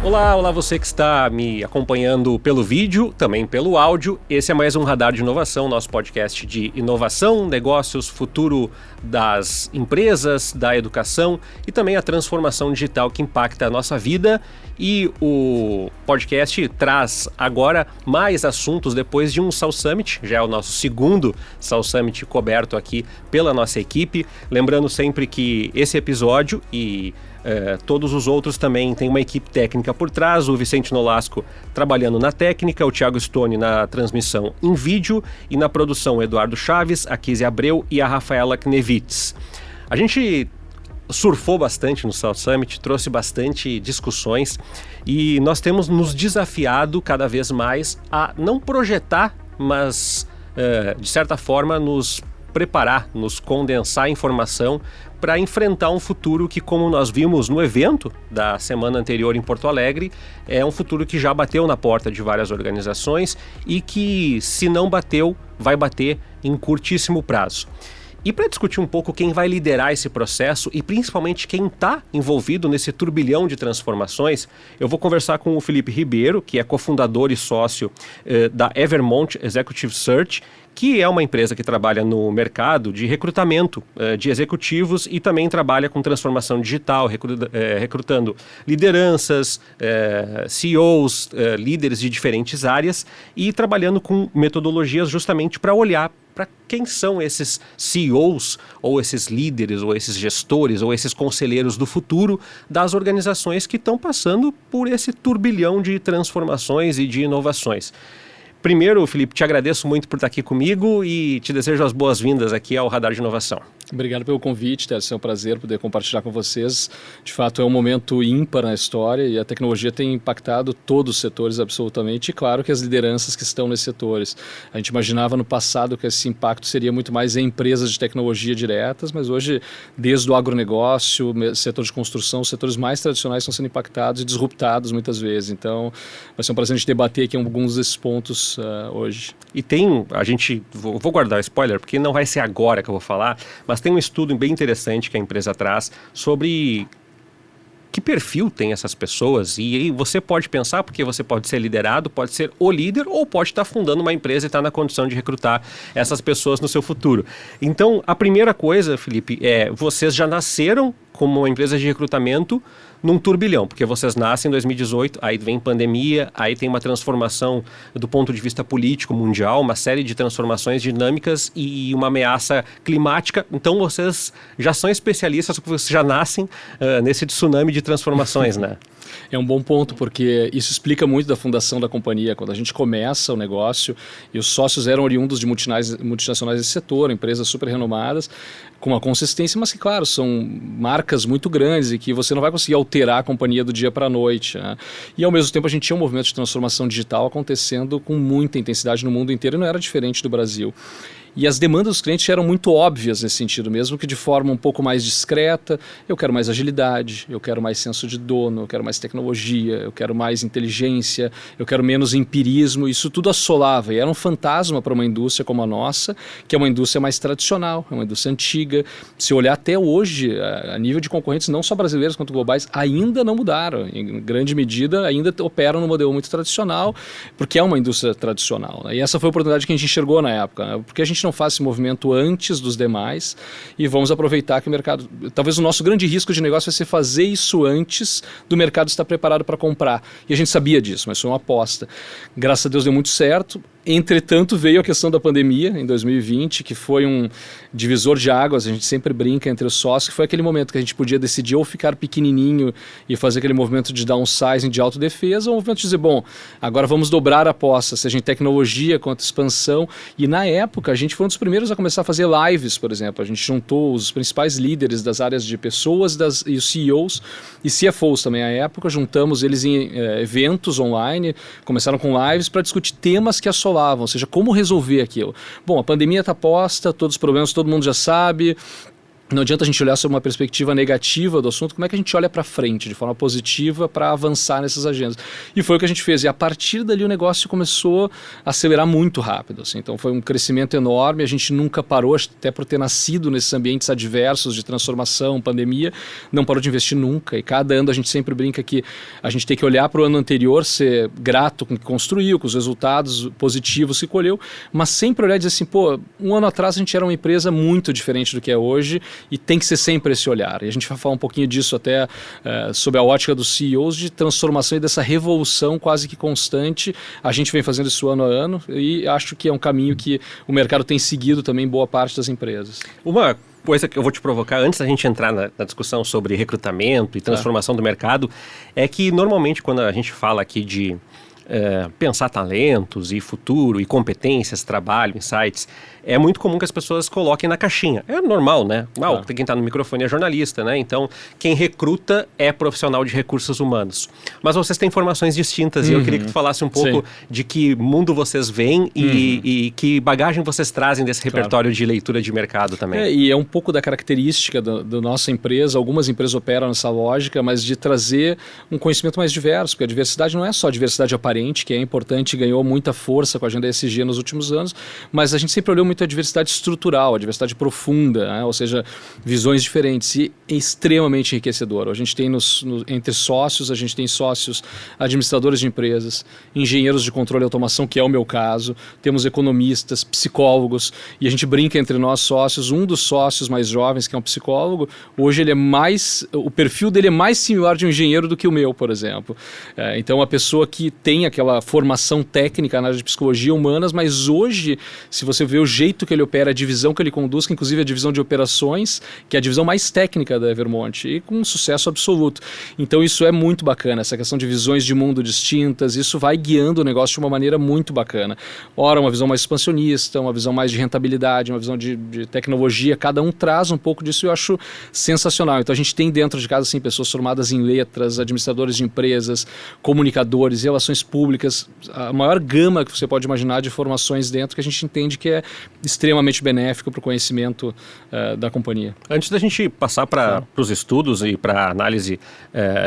Olá você que está me acompanhando pelo vídeo, também pelo áudio. Esse é mais um Radar de Inovação, nosso podcast de inovação, negócios, futuro das empresas, da educação e também a transformação digital que impacta a nossa vida. E o podcast traz agora mais assuntos depois de um South Summit, já é o nosso segundo South Summit coberto aqui pela nossa equipe. Lembrando sempre que esse episódio e todos os outros também tem uma equipe técnica por trás, o Vicente Nolasco trabalhando na técnica, o Thiago Stone na transmissão em vídeo e na produção o Eduardo Chaves, a Kizzy Abreu e a Rafaela Knevitz. A gente surfou bastante no South Summit, trouxe bastante discussões e nós temos nos desafiado cada vez mais a não projetar, mas de certa forma nos preparar, nos condensar informação para enfrentar um futuro que, como nós vimos no evento da semana anterior em Porto Alegre, é um futuro que já bateu na porta de várias organizações e que, se não bateu, vai bater em curtíssimo prazo. E para discutir um pouco quem vai liderar esse processo e principalmente quem está envolvido nesse turbilhão de transformações, eu vou conversar com o Felipe Ribeiro, que é cofundador e sócio da Evermont Executive Search, que é uma empresa que trabalha no mercado de recrutamento de executivos e também trabalha com transformação digital, recrutando lideranças, CEOs, líderes de diferentes áreas e trabalhando com metodologias justamente para olhar para quem são esses CEOs, ou esses líderes, ou esses gestores, ou esses conselheiros do futuro das organizações que estão passando por esse turbilhão de transformações e de inovações. Primeiro, Felipe, te agradeço muito por estar aqui comigo e te desejo as boas-vindas aqui ao Radar de Inovação. Obrigado pelo convite, Tércio. É um prazer poder compartilhar com vocês. De fato, é um momento ímpar na história e a tecnologia tem impactado todos os setores absolutamente e, claro, que as lideranças que estão nesses setores. A gente imaginava no passado que esse impacto seria muito mais em empresas de tecnologia diretas, mas hoje, desde o agronegócio, setor de construção, os setores mais tradicionais estão sendo impactados e disruptados muitas vezes. Então, vai ser um prazer a gente debater aqui alguns desses pontos hoje. E vou guardar o spoiler, porque não vai ser agora que eu vou falar, mas tem um estudo bem interessante que a empresa traz sobre que perfil tem essas pessoas e aí você pode pensar, porque você pode ser liderado, pode ser o líder ou pode estar fundando uma empresa e estar na condição de recrutar essas pessoas no seu futuro. Então, a primeira coisa, Felipe, vocês já nasceram como uma empresa de recrutamento num turbilhão, porque vocês nascem em 2018, aí vem pandemia, aí tem uma transformação do ponto de vista político mundial, uma série de transformações dinâmicas e uma ameaça climática. Então vocês já são especialistas, porque vocês já nascem nesse tsunami de transformações, né? É um bom ponto, porque isso explica muito da fundação da companhia. Quando a gente começa o negócio e os sócios eram oriundos de multinacionais desse setor, empresas super renomadas, com uma consistência, mas que, claro, são marcas muito grandes e que você não vai conseguir alterar a companhia do dia para a noite, né? E, ao mesmo tempo, a gente tinha um movimento de transformação digital acontecendo com muita intensidade no mundo inteiro e não era diferente do Brasil. E as demandas dos clientes eram muito óbvias nesse sentido, mesmo que de forma um pouco mais discreta. Eu quero mais agilidade, eu quero mais senso de dono, eu quero mais tecnologia, eu quero mais inteligência, eu quero menos empirismo. Isso tudo assolava e era um fantasma para uma indústria como a nossa, que é uma indústria mais tradicional, é uma indústria antiga. Se olhar até hoje, a nível de concorrentes, não só brasileiros quanto globais, ainda não mudaram. Em grande medida, ainda operam no modelo muito tradicional, porque é uma indústria tradicional, né? E essa foi a oportunidade que a gente enxergou na época, né? Porque a gente não faz esse movimento antes dos demais e vamos aproveitar que o mercado... Talvez o nosso grande risco de negócio vai ser fazer isso antes do mercado estar preparado para comprar. E a gente sabia disso, mas foi uma aposta. Graças a Deus deu muito certo. Entretanto, veio a questão da pandemia em 2020, que foi um divisor de águas, a gente sempre brinca entre os sócios, que foi aquele momento que a gente podia decidir ou ficar pequenininho e fazer aquele movimento de downsizing, de autodefesa, ou um movimento de dizer, bom, agora vamos dobrar a aposta, seja em tecnologia quanto expansão. E na época, a gente foi um dos primeiros a começar a fazer lives, por exemplo. A gente juntou os principais líderes das áreas de pessoas e os CEOs e CFOs também à época, juntamos eles em eventos online, começaram com lives para discutir temas que assolavam, ou seja, como resolver aquilo. Bom, a pandemia está posta, todos os problemas todo mundo já sabe, Não adianta a gente olhar sob uma perspectiva negativa do assunto, como é que a gente olha para frente, de forma positiva, para avançar nessas agendas. E foi o que a gente fez. E a partir dali o negócio começou a acelerar muito rápido. Assim. Então foi um crescimento enorme, a gente nunca parou, até por ter nascido nesses ambientes adversos de transformação, pandemia, não parou de investir nunca. E cada ano a gente sempre brinca que a gente tem que olhar para o ano anterior, ser grato com o que construiu, com os resultados positivos que colheu, mas sempre olhar e dizer assim, pô, um ano atrás a gente era uma empresa muito diferente do que é hoje, e tem que ser sempre esse olhar. E a gente vai falar um pouquinho disso até sob a ótica dos CEOs, de transformação e dessa revolução quase que constante. A gente vem fazendo isso ano a ano e acho que é um caminho que o mercado tem seguido também boa parte das empresas. Uma coisa que eu vou te provocar antes da gente entrar na discussão sobre recrutamento e transformação do mercado é que normalmente quando a gente fala aqui de pensar talentos e futuro e competências, trabalho, insights, é muito comum que as pessoas coloquem na caixinha. É normal, né? Quem está no microfone é jornalista, né? Então, quem recruta é profissional de recursos humanos. Mas vocês têm formações distintas e eu queria que tu falasse um pouco de que mundo vocês veem e que bagagem vocês trazem desse repertório de leitura de mercado também. E é um pouco da característica da nossa empresa, algumas empresas operam nessa lógica, mas de trazer um conhecimento mais diverso, porque a diversidade não é só a diversidade aparente, que é importante e ganhou muita força com a agenda ESG nos últimos anos, mas a gente sempre olhou muito a diversidade estrutural, a diversidade profunda, né? Ou seja, visões diferentes e extremamente enriquecedor. A gente tem entre sócios, a gente tem sócios administradores de empresas, engenheiros de controle e automação, que é o meu caso, temos economistas, psicólogos, e a gente brinca entre nós sócios, um dos sócios mais jovens, que é um psicólogo, hoje ele o perfil dele é mais similar de um engenheiro do que o meu, por exemplo. Então, a pessoa que tem aquela formação técnica na área de psicologia humanas, mas hoje, se você vê o jeito que ele opera, a divisão que ele conduz, que inclusive é a divisão de operações, que é a divisão mais técnica da Evermont, e com um sucesso absoluto. Então isso é muito bacana, essa questão de visões de mundo distintas, isso vai guiando o negócio de uma maneira muito bacana. Ora, uma visão mais expansionista, uma visão mais de rentabilidade, uma visão de tecnologia, cada um traz um pouco disso e eu acho sensacional. Então a gente tem dentro de casa assim, pessoas formadas em letras, administradores de empresas, comunicadores, relações públicas, a maior gama que você pode imaginar de formações dentro que a gente entende que é extremamente benéfico para o conhecimento da companhia. Antes da gente passar para os estudos e para análise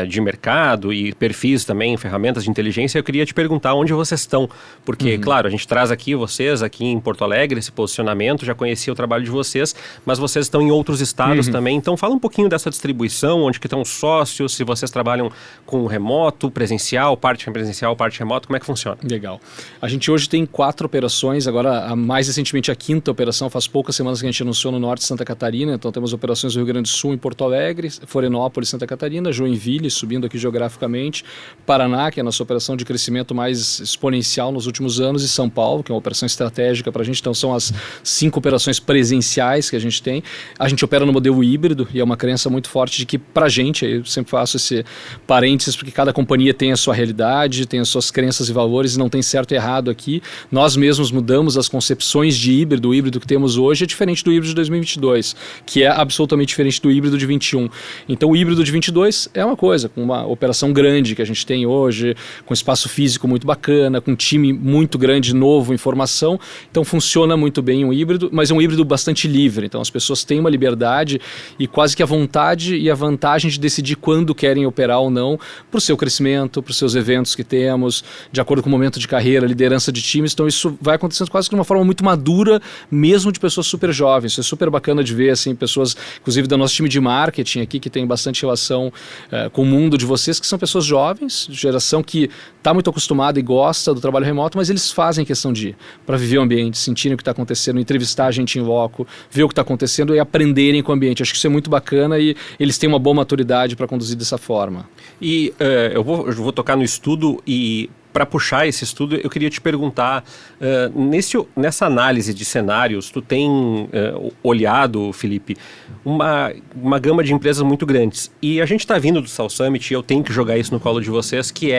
de mercado e perfis também, ferramentas de inteligência, eu queria te perguntar onde vocês estão, porque, claro, a gente traz aqui vocês, aqui em Porto Alegre, esse posicionamento, já conhecia o trabalho de vocês, mas vocês estão em outros estados também, então fala um pouquinho dessa distribuição, onde que estão os sócios, se vocês trabalham com remoto, presencial, parte remoto, como é que funciona? Legal. A gente hoje tem 4 operações, agora mais recentemente a 5ª operação, faz poucas semanas que a gente anunciou no norte de Santa Catarina, então temos operações no Rio Grande do Sul, em Porto Alegre, Florianópolis, Santa Catarina, Joinville, subindo aqui geograficamente, Paraná, que é a nossa operação de crescimento mais exponencial nos últimos anos, e São Paulo, que é uma operação estratégica para a gente, então são as 5 operações presenciais que a gente tem. A gente opera no modelo híbrido e é uma crença muito forte de que para a gente, eu sempre faço esse parênteses, porque cada companhia tem a sua realidade, tem as suas crenças e valores, e não tem certo e errado aqui. Nós mesmos mudamos as concepções de híbrido, o híbrido que temos hoje é diferente do híbrido de 2022, que é absolutamente diferente do híbrido de 21. Então o híbrido de 22 é uma coisa, com uma operação grande que a gente tem hoje, com espaço físico muito bacana, com um time muito grande, novo, em formação, então funciona muito bem um híbrido, mas é um híbrido bastante livre, então as pessoas têm uma liberdade e quase que a vontade e a vantagem de decidir quando querem operar ou não, para o seu crescimento, para os seus eventos que temos, de acordo com o momento de carreira, liderança de times, então isso vai acontecendo quase que de uma forma muito madura, mesmo de pessoas super jovens. Isso é super bacana de ver, assim, pessoas, inclusive do nosso time de marketing aqui, que tem bastante relação com o mundo de vocês, que são pessoas jovens, de geração que está muito acostumada e gosta do trabalho remoto, mas eles fazem questão de ir para viver o ambiente, sentirem o que está acontecendo, entrevistar a gente em loco, ver o que está acontecendo e aprenderem com o ambiente. Acho que isso é muito bacana e eles têm uma boa maturidade para conduzir dessa forma. E eu vou tocar no estudo e para puxar esse estudo, eu queria te perguntar, nessa análise de cenários, tu tem olhado, Felipe, uma gama de empresas muito grandes. E a gente está vindo do South Summit, e eu tenho que jogar isso no colo de vocês, que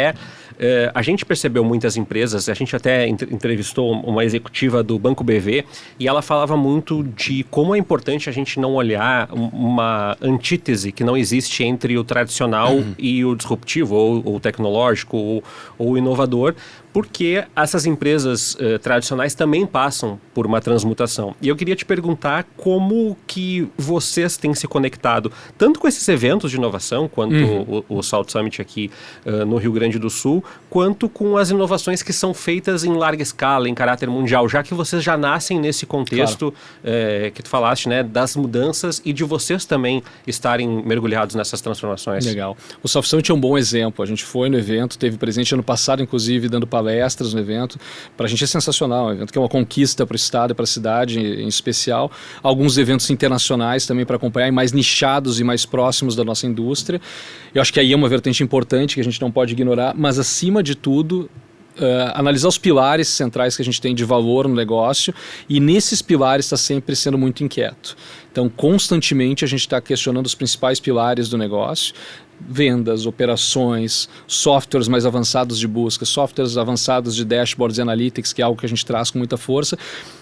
a gente percebeu muitas empresas, a gente até entrevistou uma executiva do Banco BV, e ela falava muito de como é importante a gente não olhar uma antítese que não existe entre o tradicional e o disruptivo, ou o tecnológico, ou o inovador, porque essas empresas tradicionais também passam por uma transmutação. E eu queria te perguntar como que vocês têm se conectado, tanto com esses eventos de inovação, quanto o Salt Summit aqui no Rio Grande do Sul, quanto com as inovações que são feitas em larga escala, em caráter mundial, já que vocês já nascem nesse contexto que tu falaste, né, das mudanças e de vocês também estarem mergulhados nessas transformações. Legal. O Soft Summit é um bom exemplo. A gente foi no evento, teve presente ano passado, inclusive, dando palestras no evento. Para a gente é sensacional. É um evento que é uma conquista para o estado e para a cidade em especial. Alguns eventos internacionais também para acompanhar, e mais nichados e mais próximos da nossa indústria. Eu acho que aí é uma vertente importante que a gente não pode ignorar, mas acima de tudo, analisar os pilares centrais que a gente tem de valor no negócio, e nesses pilares está sempre sendo muito inquieto. Então, constantemente a gente está questionando os principais pilares do negócio: vendas, operações, softwares mais avançados de busca, softwares avançados de dashboards e analytics, que é algo que a gente traz com muita força.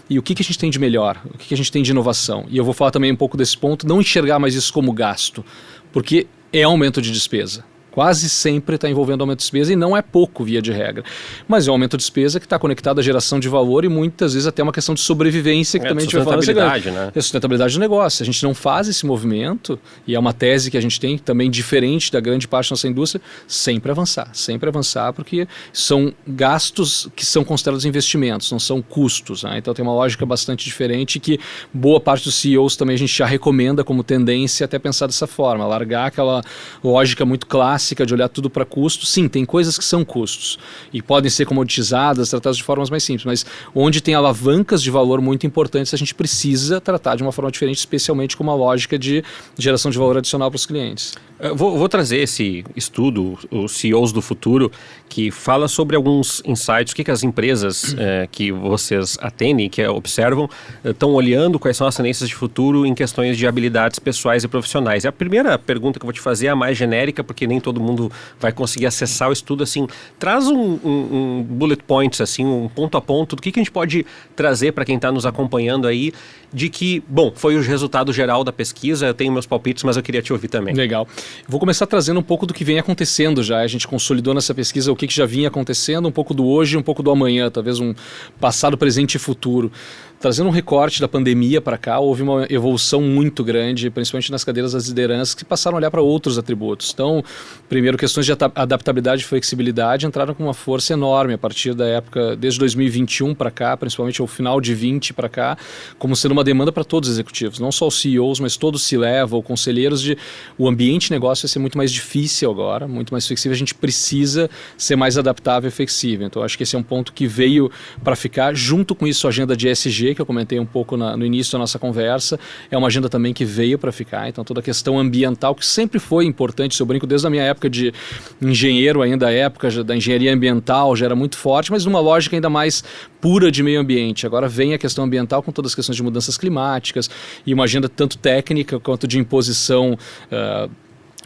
E o que a gente tem de melhor? O que a gente tem de inovação? E eu vou falar também um pouco desse ponto, não enxergar mais isso como gasto, porque é aumento de despesa. Quase sempre está envolvendo aumento de despesa, e não é pouco, via de regra. Mas é um aumento de despesa que está conectado à geração de valor e muitas vezes até uma questão de sobrevivência, que também a gente vai falar. Sustentabilidade, né? É sustentabilidade do negócio. A gente não faz esse movimento, e é uma tese que a gente tem também diferente da grande parte da nossa indústria, sempre avançar, porque são gastos que são considerados investimentos, não são custos, né? Então tem uma lógica bastante diferente que boa parte dos CEOs também a gente já recomenda como tendência até pensar dessa forma, largar aquela lógica muito clássica de olhar tudo para custo. Sim, tem coisas que são custos e podem ser comoditizadas, tratadas de formas mais simples, mas onde tem alavancas de valor muito importantes, a gente precisa tratar de uma forma diferente, especialmente com uma lógica de geração de valor adicional para os clientes. Vou trazer esse estudo, os CEOs do futuro, que fala sobre alguns insights, o que as empresas que vocês atendem, que observam, estão olhando, quais são as tendências de futuro em questões de habilidades pessoais e profissionais. E a primeira pergunta que eu vou te fazer é a mais genérica, porque nem todo mundo vai conseguir acessar o estudo. Assim, traz um bullet points, assim, um ponto a ponto do que a gente pode trazer para quem está nos acompanhando aí, de que, bom, foi o resultado geral da pesquisa, eu tenho meus palpites, mas eu queria te ouvir também. Legal. Vou começar trazendo um pouco do que vem acontecendo já. A gente consolidou nessa pesquisa o que já vinha acontecendo, um pouco do hoje e um pouco do amanhã, talvez um passado, presente e futuro. Trazendo um recorte da pandemia para cá, houve uma evolução muito grande, principalmente nas cadeiras das lideranças, que passaram a olhar para outros atributos. Então, primeiro, questões de adaptabilidade e flexibilidade entraram com uma força enorme a partir da época, desde 2021 para cá, principalmente ao final de 20 para cá, como sendo uma demanda para todos os executivos, não só os CEOs, mas todos os C-level, conselheiros de... O ambiente de negócio vai ser muito mais difícil agora, muito mais flexível, a gente precisa ser mais adaptável e flexível. Então, acho que esse é um ponto que veio para ficar. Junto com isso, a agenda de ESG, que eu comentei um pouco no início da nossa conversa, é uma agenda também que veio para ficar. Então, toda a questão ambiental, que sempre foi importante, eu brinco desde a minha época de engenheiro, ainda a época da engenharia ambiental, já era muito forte, mas numa lógica ainda mais pura de meio ambiente. Agora vem a questão ambiental com todas as questões de mudanças climáticas e uma agenda tanto técnica quanto de imposição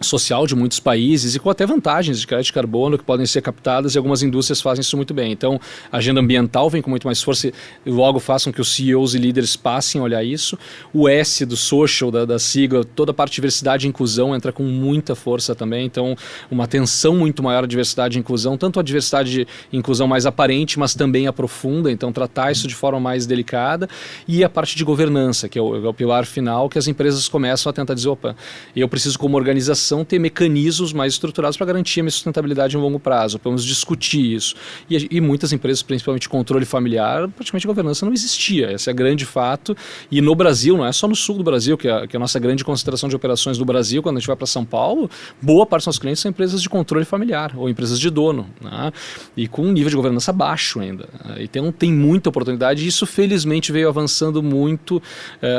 social de muitos países e com até vantagens de crédito de carbono que podem ser captadas, e algumas indústrias fazem isso muito bem. Então, a agenda ambiental vem com muito mais força e logo façam que os CEOs e líderes passem a olhar isso. O S do social, da sigla, toda a parte de diversidade e inclusão entra com muita força também. Então, uma atenção muito maior à diversidade e inclusão, tanto a diversidade e inclusão mais aparente, mas também a profunda. Então, tratar isso de forma mais delicada. E a parte de governança, que é o pilar final, que as empresas começam a tentar dizer, opa, eu preciso como organização ter mecanismos mais estruturados para garantir a minha sustentabilidade em longo prazo. Podemos discutir isso. E muitas empresas, principalmente controle familiar, praticamente a governança não existia. Esse é grande fato. E no Brasil, não é só no sul do Brasil, que é a nossa grande concentração de operações do Brasil, quando a gente vai para São Paulo, boa parte dos nossos clientes são empresas de controle familiar ou empresas de dono, né? E com um nível de governança baixo ainda. Então tem muita oportunidade, e isso felizmente veio avançando muito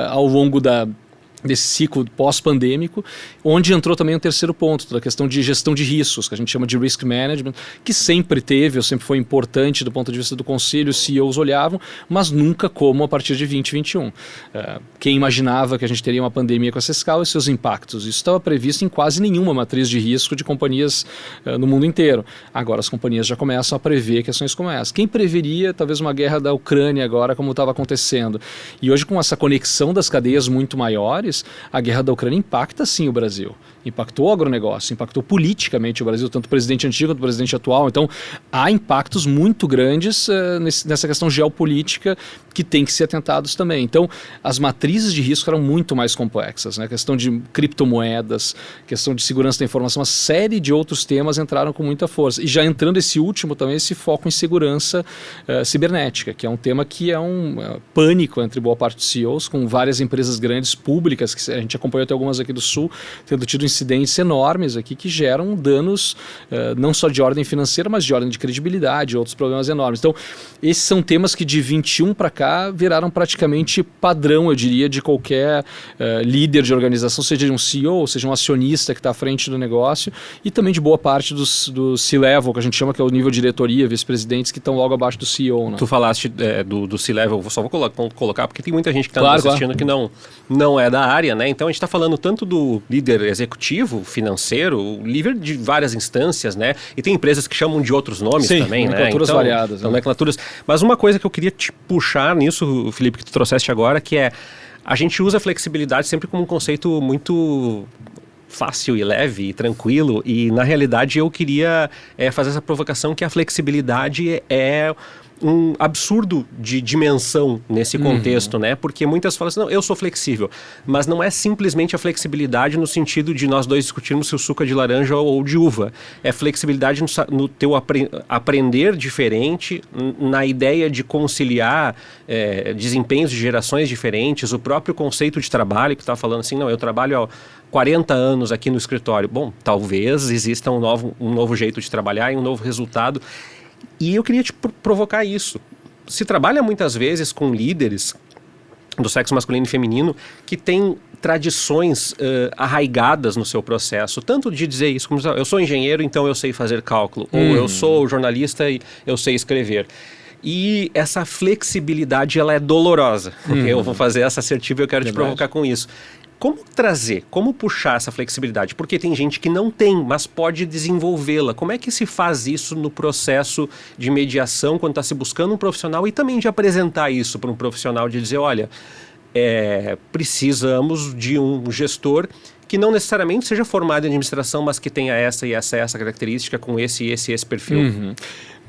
ao longo desse ciclo pós-pandêmico, onde entrou também um terceiro ponto, da questão de gestão de riscos, que a gente chama de risk management, que sempre teve, ou sempre foi importante do ponto de vista do conselho, os CEOs olhavam, mas nunca como a partir de 2021. Quem imaginava que a gente teria uma pandemia com essa escala e seus impactos? Isso estava previsto em quase nenhuma matriz de risco de companhias no mundo inteiro. Agora as companhias já começam a prever questões como essa. Quem preveria talvez uma guerra da Ucrânia agora, como estava acontecendo? E hoje, com essa conexão das cadeias muito maiores, deles, a guerra da Ucrânia impacta sim o Brasil. Impactou o agronegócio, impactou politicamente o Brasil, tanto o presidente antigo quanto o presidente atual. Então, há impactos muito grandes nessa questão geopolítica que tem que ser atentados também. Então, as matrizes de risco eram muito mais complexas, né? A questão de criptomoedas, questão de segurança da informação, uma série de outros temas entraram com muita força. E já entrando esse último também, esse foco em segurança cibernética, que é um tema que é um pânico entre boa parte dos CEOs, com várias empresas grandes públicas, que a gente acompanhou até algumas aqui do Sul, tendo tido incidentes enormes aqui que geram danos não só de ordem financeira, mas de ordem de credibilidade, outros problemas enormes. Então, esses são temas que de 21 para cá viraram praticamente padrão, eu diria, de qualquer líder de organização, seja um CEO, seja um acionista que está à frente do negócio, e também de boa parte do C-Level, que a gente chama que é o nível de diretoria, vice-presidentes que estão logo abaixo do CEO. Né? Tu falaste do C-Level, só vou colocar, porque tem muita gente que está assistindo que não é da área, né? Então a gente está falando tanto do líder executivo, financeiro, líder de várias instâncias, né? E tem empresas que chamam de outros nomes também, né? Nomenclaturas variadas. Nomenclaturas. Mas uma coisa que eu queria te puxar nisso, Felipe, que tu trouxeste agora, que é a gente usa a flexibilidade sempre como um conceito muito fácil e leve e tranquilo, e na realidade eu queria fazer essa provocação que a flexibilidade é um absurdo de dimensão nesse contexto, né? Porque muitas falam assim, não, eu sou flexível, mas não é simplesmente a flexibilidade no sentido de nós dois discutirmos se o suco é de laranja ou de uva. É flexibilidade no teu aprender diferente, na ideia de conciliar desempenhos de gerações diferentes, o próprio conceito de trabalho, que tu tá falando assim, não, eu trabalho há 40 anos aqui no escritório. Bom, talvez exista um novo jeito de trabalhar e um novo resultado. E eu queria te provocar isso. Se trabalha muitas vezes com líderes do sexo masculino e feminino que têm tradições arraigadas no seu processo, tanto de dizer isso, como eu sou engenheiro, então eu sei fazer cálculo, ou eu sou jornalista e eu sei escrever. E essa flexibilidade, ela é dolorosa. Eu vou fazer essa assertiva e eu quero te provocar com isso. Como trazer, como puxar essa flexibilidade? Porque tem gente que não tem, mas pode desenvolvê-la. Como é que se faz isso no processo de mediação, quando está se buscando um profissional, e também de apresentar isso para um profissional, de dizer, olha, precisamos de um gestor que não necessariamente seja formado em administração, mas que tenha essa e essa característica, com esse perfil.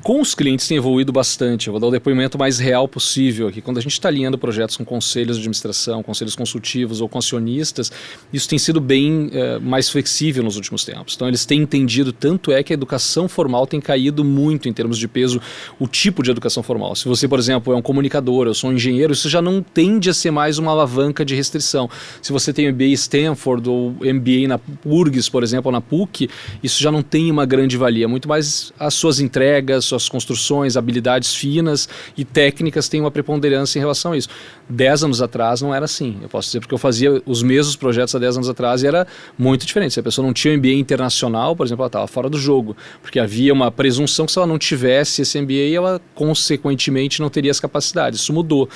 Com os clientes tem evoluído bastante. Eu vou dar o depoimento mais real possível aqui. Quando a gente está alinhando projetos com conselhos de administração, conselhos consultivos ou com acionistas, isso tem sido bem mais flexível nos últimos tempos. Então eles têm entendido, tanto é que a educação formal tem caído muito em termos de peso, o tipo de educação formal. Se você, por exemplo, é um comunicador, eu sou um engenheiro, isso já não tende a ser mais uma alavanca de restrição. Se você tem MBA em Stanford ou MBA na URGS, por exemplo, ou na PUC, isso já não tem uma grande valia. Muito mais as suas entregas, suas construções, habilidades finas e técnicas têm uma preponderância em relação a isso. 10 anos atrás não era assim. Eu posso dizer porque eu fazia os mesmos projetos há 10 anos atrás e era muito diferente. Se a pessoa não tinha um MBA internacional, por exemplo, ela estava fora do jogo, porque havia uma presunção que se ela não tivesse esse MBA, ela consequentemente não teria as capacidades. Isso mudou.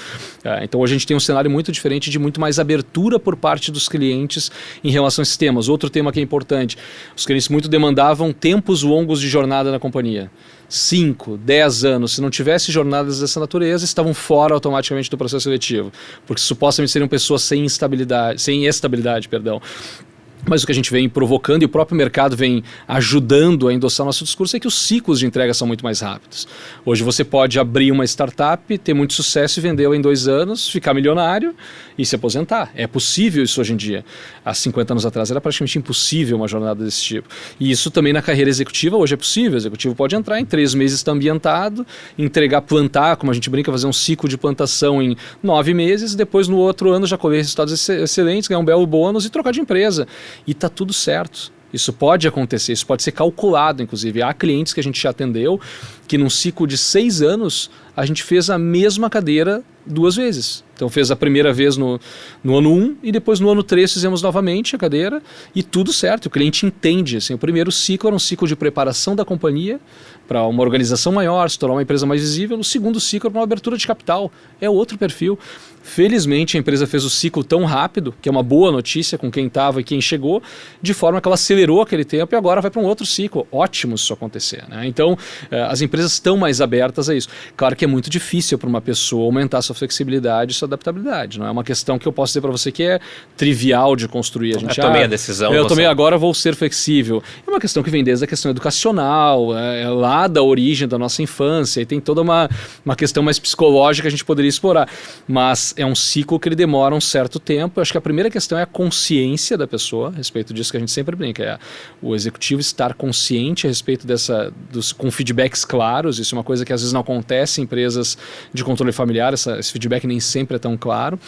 Então hoje a gente tem um cenário muito diferente, de muito mais abertura por parte dos clientes em relação a esses temas. Outro tema que é importante, os clientes muito demandavam tempos longos de jornada na companhia. 5, 10 anos, se não tivesse jornadas dessa natureza, estavam fora automaticamente do processo seletivo, porque supostamente seriam pessoas sem estabilidade. Mas o que a gente vem provocando e o próprio mercado vem ajudando a endossar nosso discurso é que os ciclos de entrega são muito mais rápidos. Hoje você pode abrir uma startup, ter muito sucesso e vendê-la em 2 anos, ficar milionário e se aposentar. É possível isso hoje em dia. Há 50 anos atrás era praticamente impossível uma jornada desse tipo. E isso também na carreira executiva hoje é possível. O executivo pode entrar em 3 meses, está ambientado, plantar, como a gente brinca, fazer um ciclo de plantação em 9 meses, depois no outro ano já colher resultados excelentes, ganhar um belo bônus e trocar de empresa. E está tudo certo. Isso pode acontecer, isso pode ser calculado, inclusive. Há clientes que a gente já atendeu que num ciclo de 6 anos a gente fez a mesma cadeira 2 vezes. Então fez a primeira vez no ano 1 e depois no ano 3 fizemos novamente a cadeira e tudo certo. O cliente entende. Assim, o primeiro ciclo era um ciclo de preparação da companhia para uma organização maior, se tornar uma empresa mais visível. O segundo ciclo era uma abertura de capital. É outro perfil. Felizmente a empresa fez o ciclo tão rápido, que é uma boa notícia com quem estava e quem chegou, de forma que ela acelerou aquele tempo e agora vai para um outro ciclo. Ótimo isso acontecer, né? Então as empresas estão mais abertas a isso. Claro que que é muito difícil para uma pessoa aumentar sua flexibilidade e sua adaptabilidade. Não é uma questão que eu posso dizer para você que é trivial de construir. A gente, tomei a decisão. Eu tomei, agora vou ser flexível. É uma questão que vem desde a questão educacional, é lá da origem da nossa infância, e tem toda uma questão mais psicológica que a gente poderia explorar. Mas é um ciclo que ele demora um certo tempo. Eu acho que a primeira questão é a consciência da pessoa, a respeito disso que a gente sempre brinca, é o executivo estar consciente a respeito com feedbacks claros. Isso é uma coisa que às vezes não acontece em empresas de controle familiar, esse feedback nem sempre é tão claro.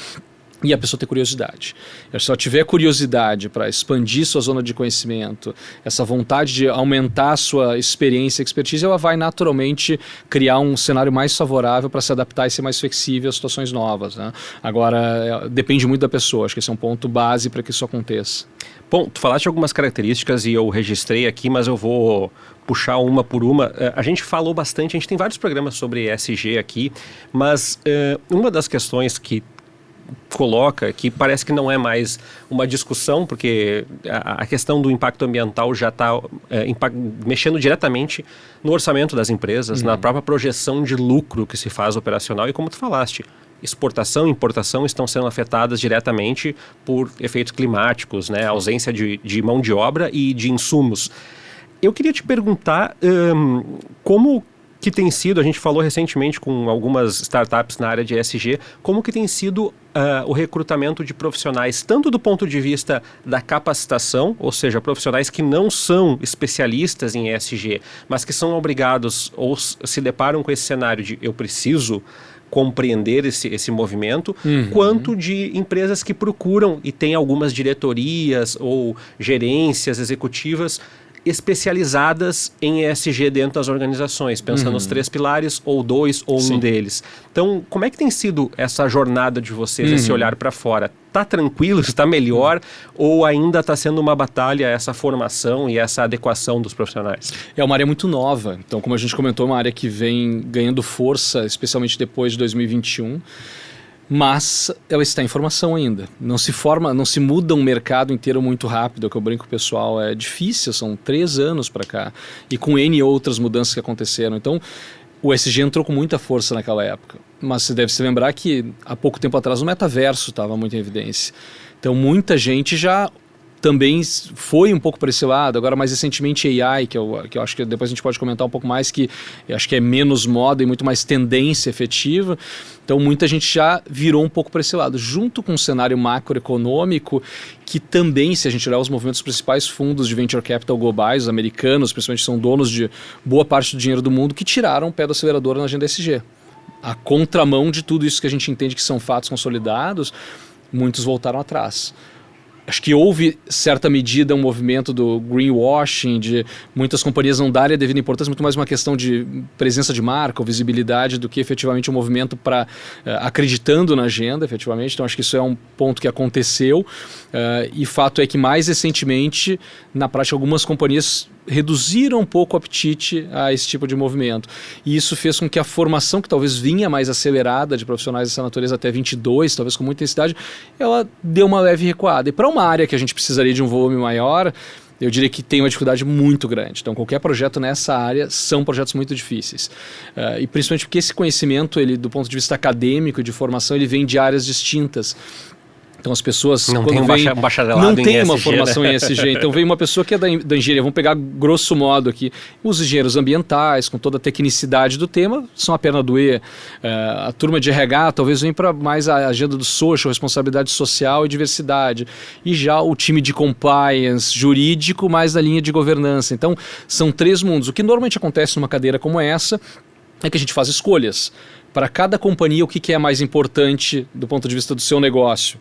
E a pessoa ter curiosidade. Se ela tiver curiosidade para expandir sua zona de conhecimento, essa vontade de aumentar a sua experiência e expertise, ela vai naturalmente criar um cenário mais favorável para se adaptar e ser mais flexível a situações novas, né? Agora, depende muito da pessoa. Acho que esse é um ponto base para que isso aconteça. Bom, tu falaste algumas características e eu registrei aqui, mas eu vou puxar uma por uma. A gente falou bastante, a gente tem vários programas sobre ESG aqui, mas uma das questões que coloca, que parece que não é mais uma discussão, porque a questão do impacto ambiental já está mexendo diretamente no orçamento das empresas, na própria projeção de lucro que se faz operacional, e como tu falaste, exportação e importação estão sendo afetadas diretamente por efeitos climáticos, né? Ausência de mão de obra e de insumos. Eu queria te perguntar como que tem sido, a gente falou recentemente com algumas startups na área de ESG, como que tem sido o recrutamento de profissionais, tanto do ponto de vista da capacitação, ou seja, profissionais que não são especialistas em ESG, mas que são obrigados ou se deparam com esse cenário de eu preciso compreender esse movimento, quanto de empresas que procuram e têm algumas diretorias ou gerências executivas especializadas em ESG dentro das organizações, pensando nos 3 pilares, ou 2, ou um deles. Então, como é que tem sido essa jornada de vocês, esse olhar para fora? Está tranquilo? Está melhor? Ou ainda está sendo uma batalha essa formação e essa adequação dos profissionais? É uma área muito nova. Então, como a gente comentou, é uma área que vem ganhando força, especialmente depois de 2021. Mas ela está em formação ainda. Não se muda um mercado inteiro muito rápido. É o que eu brinco com o pessoal, é difícil, são 3 anos para cá. E com N outras mudanças que aconteceram. Então, o ESG entrou com muita força naquela época. Mas você deve se lembrar que há pouco tempo atrás o metaverso estava muito em evidência. Então, muita gente já também foi um pouco para esse lado. Agora, mais recentemente, AI, que eu acho que depois a gente pode comentar um pouco mais, que eu acho que é menos moda e muito mais tendência efetiva. Então, muita gente já virou um pouco para esse lado, junto com um cenário macroeconômico que também, se a gente olhar os movimentos dos principais fundos de venture capital globais, os americanos, principalmente, são donos de boa parte do dinheiro do mundo, que tiraram o pé do acelerador na agenda ESG. A contramão de tudo isso que a gente entende que são fatos consolidados, muitos voltaram atrás. Acho que houve, certa medida, um movimento do greenwashing, de muitas companhias não darem a devida importância, muito mais uma questão de presença de marca ou visibilidade do que efetivamente um movimento para acreditando na agenda, efetivamente. Então, acho que isso é um ponto que aconteceu. E fato é que, mais recentemente, na prática, algumas companhias reduziram um pouco o apetite a esse tipo de movimento. E isso fez com que a formação, que talvez vinha mais acelerada de profissionais dessa natureza até 22, talvez com muita intensidade, ela deu uma leve recuada. E para uma área que a gente precisaria de um volume maior, eu diria que tem uma dificuldade muito grande. Então, qualquer projeto nessa área são projetos muito difíceis. E principalmente porque esse conhecimento, ele, do ponto de vista acadêmico e de formação, ele vem de áreas distintas. Então as pessoas não tem um bacharelado não tem uma ESG, formação né? em ESG. Então vem uma pessoa que é da engenharia, vamos pegar grosso modo aqui, os engenheiros ambientais, com toda a tecnicidade do tema, são a perna do E. A turma de RH talvez venha para mais a agenda do social, responsabilidade social e diversidade. E já o time de compliance jurídico, mais na linha de governança. Então são 3 mundos. O que normalmente acontece numa cadeira como essa é que a gente faz escolhas. Para cada companhia, o que é mais importante do ponto de vista do seu negócio?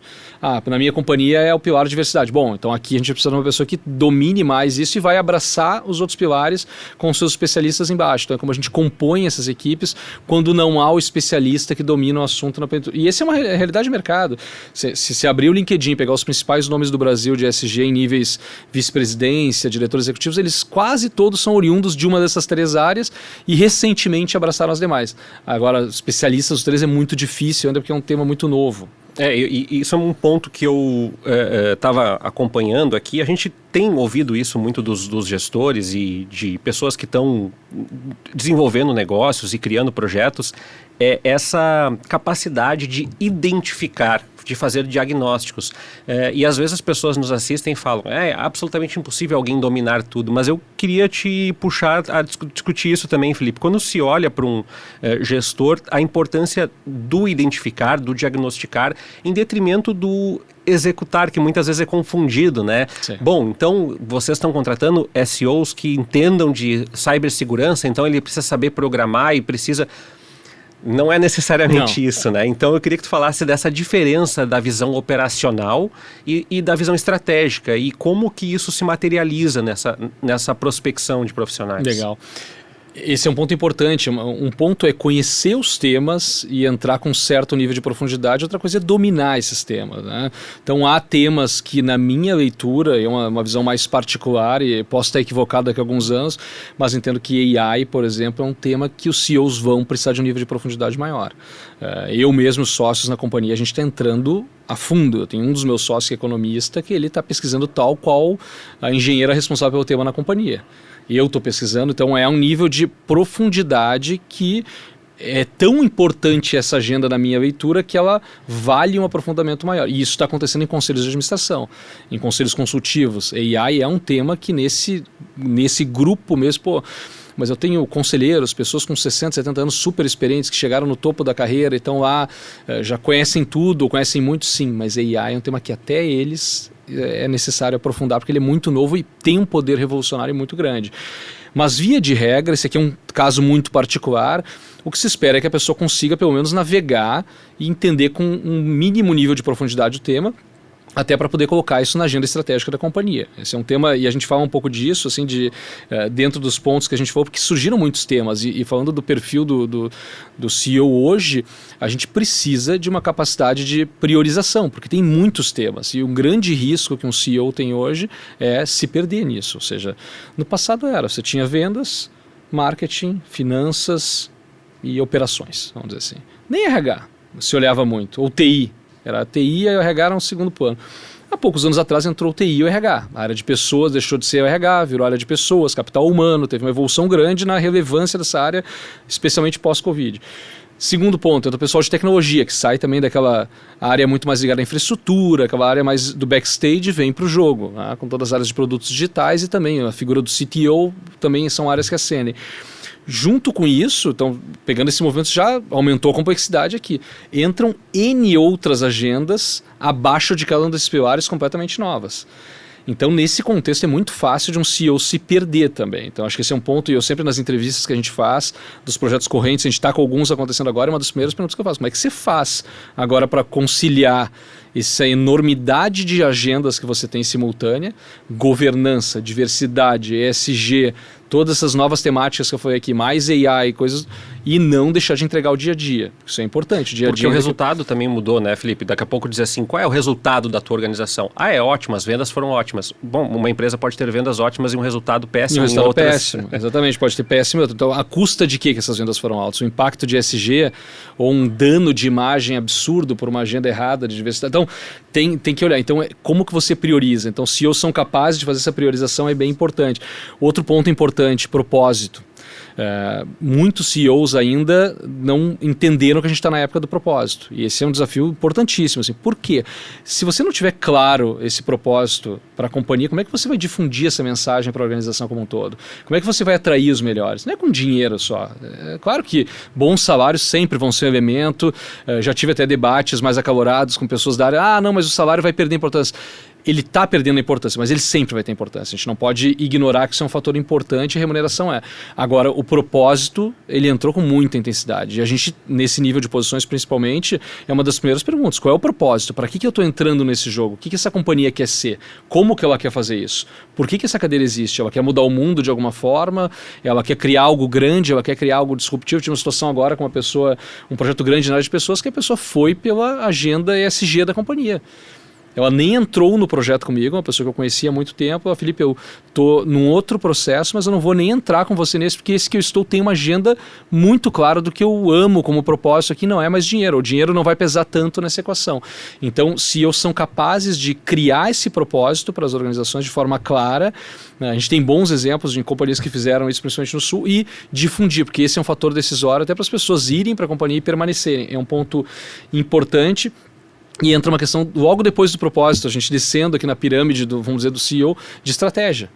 Na minha companhia é o pilar de diversidade. Bom, então aqui a gente precisa de uma pessoa que domine mais isso e vai abraçar os outros pilares com seus especialistas embaixo. Então é como a gente compõe essas equipes quando não há o especialista que domina o assunto. E essa é uma realidade de mercado. Se abrir o LinkedIn, pegar os principais nomes do Brasil de ESG em níveis vice-presidência, diretores executivos, eles quase todos são oriundos de uma dessas 3 áreas e recentemente abraçaram as demais. Agora, especialistas, os 3 é muito difícil, ainda porque é um tema muito novo. E isso é um ponto que eu estava acompanhando aqui. A gente tem ouvido isso muito dos gestores e de pessoas que estão desenvolvendo negócios e criando projetos, essa capacidade de identificar, de fazer diagnósticos. E às vezes as pessoas nos assistem e falam, é absolutamente impossível alguém dominar tudo, mas eu queria te puxar a discutir isso também, Felipe. Quando se olha para um gestor, a importância do identificar, do diagnosticar, em detrimento do executar, que muitas vezes é confundido, né? Sim. Bom, então vocês estão contratando SEOs que entendam de cibersegurança, então ele precisa saber programar e precisa... Não é necessariamente isso, né? Então eu queria que tu falasse dessa diferença da visão operacional e da visão estratégica e como que isso se materializa nessa prospecção de profissionais. Legal. Esse é um ponto importante. Um ponto é conhecer os temas e entrar com um certo nível de profundidade. Outra coisa é dominar esses temas, né? Então há temas que na minha leitura, é uma visão mais particular e posso estar equivocado daqui a alguns anos, mas entendo que AI, por exemplo, é um tema que os CEOs vão precisar de um nível de profundidade maior. Eu mesmo, sócios na companhia, a gente está entrando a fundo. Eu tenho um dos meus sócios que é economista que ele está pesquisando tal qual a engenheira responsável pelo tema na companhia. Eu estou pesquisando, então é um nível de profundidade que é tão importante essa agenda na minha leitura que ela vale um aprofundamento maior. E isso está acontecendo em conselhos de administração, em conselhos consultivos. AI é um tema que nesse grupo mesmo, mas eu tenho conselheiros, pessoas com 60, 70 anos super experientes que chegaram no topo da carreira e estão lá, já conhecem tudo, conhecem muito, sim, mas AI é um tema que até eles é necessário aprofundar porque ele é muito novo e tem um poder revolucionário muito grande. Mas via de regra, esse aqui é um caso muito particular, o que se espera é que a pessoa consiga pelo menos navegar e entender com um mínimo nível de profundidade o tema, até para poder colocar isso na agenda estratégica da companhia. Esse é um tema, e a gente fala um pouco disso, assim, dentro dos pontos que a gente falou, porque surgiram muitos temas, e falando do perfil do CEO hoje, a gente precisa de uma capacidade de priorização, porque tem muitos temas, e um grande risco que um CEO tem hoje é se perder nisso, ou seja, no passado você tinha vendas, marketing, finanças e operações, vamos dizer assim. Nem RH se olhava muito, ou TI. Era a TI e o RH era um segundo plano. Há poucos anos atrás entrou o TI e o RH. A área de pessoas deixou de ser o RH, virou área de pessoas, capital humano. Teve uma evolução grande na relevância dessa área, especialmente pós-Covid. Segundo ponto, entra o pessoal de tecnologia, que sai também daquela área muito mais ligada à infraestrutura, aquela área mais do backstage, vem para o jogo, né, com todas as áreas de produtos digitais e também a figura do CTO também são áreas que ascendem. Junto com isso, então, pegando esse movimento, já aumentou a complexidade aqui. Entram N outras agendas abaixo de cada um desses pilares completamente novas. Então, nesse contexto, é muito fácil de um CEO se perder também. Então, acho que esse é um ponto, e eu sempre nas entrevistas que a gente faz, dos projetos correntes, a gente está com alguns acontecendo agora, é uma das primeiras perguntas que eu faço. Como é que você faz agora para conciliar essa enormidade de agendas que você tem simultânea, governança, diversidade, ESG, todas essas novas temáticas que eu falei aqui, mais AI, coisas, e não deixar de entregar o dia a dia. Isso é importante. Porque o resultado também mudou, né, Felipe? Daqui a pouco dizer assim, qual é o resultado da tua organização? É ótimo, as vendas foram ótimas. Bom, uma empresa pode ter vendas ótimas e um resultado péssimo em outras. Péssimo, exatamente, pode ter péssimo. Então, a custa de que essas vendas foram altas? O impacto de ESG ou um dano de imagem absurdo por uma agenda errada de diversidade. Então, tem que olhar. Então, como que você prioriza? Então, se são capazes de fazer essa priorização, é bem importante. Outro ponto importante, propósito. Muitos CEOs ainda não entenderam que a gente está na época do propósito. E esse é um desafio importantíssimo. Assim. Por quê? Se você não tiver claro esse propósito para a companhia, como é que você vai difundir essa mensagem para a organização como um todo? Como é que você vai atrair os melhores? Não é com dinheiro só. Claro que bons salários sempre vão ser um elemento. Já tive até debates mais acalorados com pessoas da área. Não, mas o salário vai perder importância. Ele está perdendo a importância, mas ele sempre vai ter importância. A gente não pode ignorar que isso é um fator importante e a remuneração é. Agora, o propósito, ele entrou com muita intensidade. E a gente, nesse nível de posições principalmente, é uma das primeiras perguntas. Qual é o propósito? Para que eu estou entrando nesse jogo? O que essa companhia quer ser? Como que ela quer fazer isso? Por que essa cadeira existe? Ela quer mudar o mundo de alguma forma? Ela quer criar algo grande? Ela quer criar algo disruptivo? Tive uma situação agora com uma pessoa, um projeto grande na área de pessoas, que a pessoa foi pela agenda ESG da companhia. ela nem entrou no projeto comigo, uma pessoa que eu conhecia há muito tempo. Felipe, eu tô num outro processo, mas eu não vou nem entrar com você nesse, porque esse que eu estou tem uma agenda muito clara do que eu amo como propósito aqui, não é mais dinheiro. O dinheiro não vai pesar tanto nessa equação. Então, se são capazes de criar esse propósito para as organizações de forma clara, né, a gente tem bons exemplos de companhias que fizeram isso, principalmente no Sul, e difundir, porque esse é um fator decisório até para as pessoas irem para a companhia e permanecerem. É um ponto importante. E entra uma questão, logo depois do propósito, a gente descendo aqui na pirâmide, vamos dizer, do CEO, de estratégia.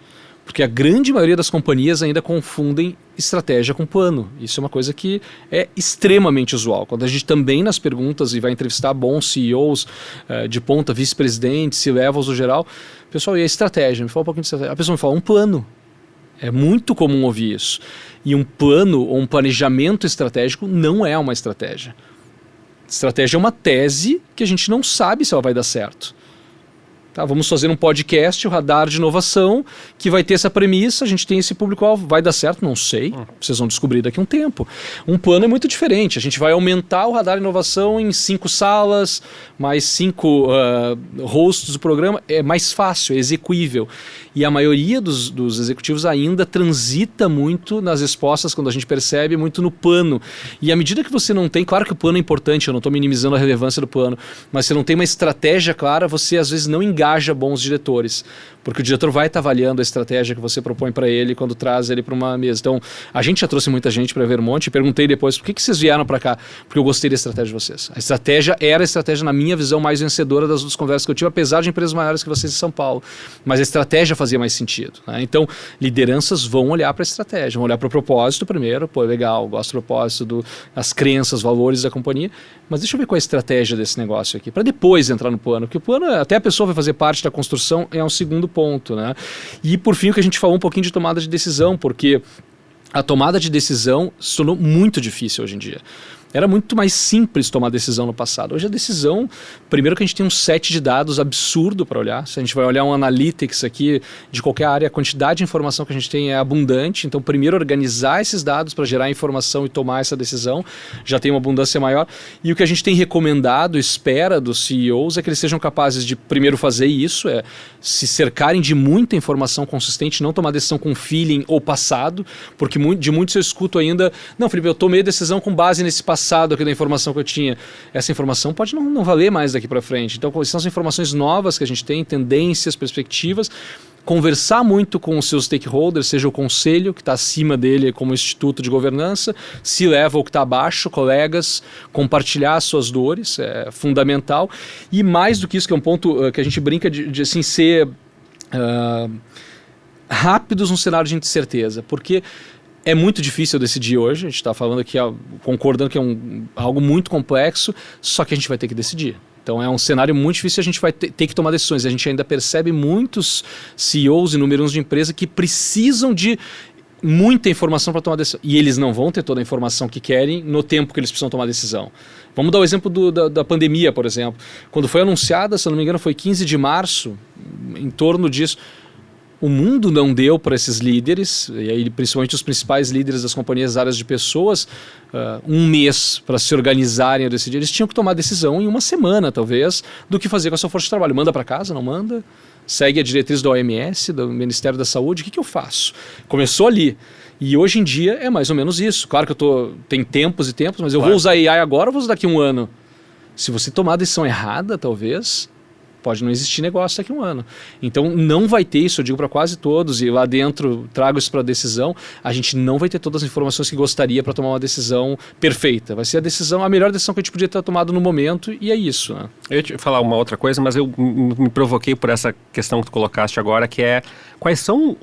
Porque a grande maioria das companhias ainda confundem estratégia com plano. Isso é uma coisa que é extremamente usual. Quando a gente também nas perguntas e vai entrevistar bons CEOs de ponta, vice-presidentes, C-levels no geral, pessoal, e a estratégia? Me fala um pouquinho de estratégia. A pessoa me fala, um plano. É muito comum ouvir isso. E um plano ou um planejamento estratégico não é uma estratégia. Estratégia é uma tese que a gente não sabe se ela vai dar certo. Tá, vamos fazer um podcast, o Radar de Inovação, que vai ter essa premissa, a gente tem esse público-alvo, vai dar certo? Não sei, vocês vão descobrir daqui a um tempo. Um plano é muito diferente, a gente vai aumentar o Radar de Inovação em 5 salas, mais 5 hosts do programa, é mais fácil, é execuível. E a maioria dos executivos ainda transita muito nas respostas, quando a gente percebe, muito no plano. E à medida que você não tem, claro que o plano é importante, eu não estou minimizando a relevância do plano, mas você não tem uma estratégia clara, você às vezes não engaja bons diretores, porque o diretor vai estar avaliando a estratégia que você propõe para ele quando traz ele para uma mesa. Então, a gente já trouxe muita gente para Vermont e perguntei depois, por que vocês vieram para cá? Porque eu gostei da estratégia de vocês. A estratégia era a estratégia, na minha visão, mais vencedora das outras conversas que eu tive, apesar de empresas maiores que vocês em São Paulo. Mas a estratégia fazia mais sentido. Né? Então, lideranças vão olhar para a estratégia, vão olhar para o propósito primeiro, pô, legal, gosto do propósito, as crenças, valores da companhia, mas deixa eu ver qual é a estratégia desse negócio aqui, para depois entrar no plano, porque o plano, até a pessoa vai fazer parte da construção, é um segundo ponto, né? E por fim, o que a gente falou um pouquinho de tomada de decisão, porque a tomada de decisão se tornou muito difícil hoje em dia. Era muito mais simples tomar decisão no passado. Hoje a decisão, primeiro que a gente tem um set de dados absurdo para olhar. Se a gente vai olhar um analytics aqui de qualquer área, a quantidade de informação que a gente tem é abundante. Então, primeiro organizar esses dados para gerar informação e tomar essa decisão, já tem uma abundância maior. E o que a gente tem recomendado, espera dos CEOs, é que eles sejam capazes de primeiro fazer isso, se cercarem de muita informação consistente, não tomar decisão com feeling ou passado, porque de muitos eu escuto ainda, não, Felipe, eu tomei a decisão com base nesse passado aqui da informação que eu tinha. Essa informação pode não valer mais daqui para frente. Então, são as informações novas que a gente tem, tendências, perspectivas, conversar muito com os seus stakeholders, seja o conselho que está acima dele como instituto de governança, se leva o que está abaixo, colegas, compartilhar as suas dores, é fundamental. E mais do que isso, que é um ponto que a gente brinca de assim, ser rápidos num cenário de incerteza, porque é muito difícil decidir hoje, a gente está falando aqui, concordando que é algo muito complexo, só que a gente vai ter que decidir. Então é um cenário muito difícil, a gente vai ter que tomar decisões. A gente ainda percebe muitos CEOs e número 1 de empresa que precisam de muita informação para tomar decisão. E eles não vão ter toda a informação que querem no tempo que eles precisam tomar decisão. Vamos dar o exemplo da pandemia, por exemplo. Quando foi anunciada, se eu não me engano, foi 15 de março, em torno disso. O mundo não deu para esses líderes, e aí principalmente os principais líderes das companhias áreas de pessoas, um mês para se organizarem a decidir. Eles tinham que tomar decisão em uma semana, talvez, do que fazer com a sua força de trabalho. Manda para casa, não manda? Segue a diretriz da OMS, do Ministério da Saúde, o que eu faço? Começou ali. E hoje em dia é mais ou menos isso. Claro que tem tempos e tempos, mas eu vou usar AI agora ou vou usar daqui a um ano? Se você tomar a decisão errada, talvez, pode não existir negócio daqui a um ano. Então não vai ter isso, eu digo para quase todos, e lá dentro trago isso para a decisão, a gente não vai ter todas as informações que gostaria para tomar uma decisão perfeita. Vai ser a melhor decisão que a gente podia ter tomado no momento, e é isso. Né? Eu ia te falar uma outra coisa, mas eu me provoquei por essa questão que tu colocaste agora, que é quais são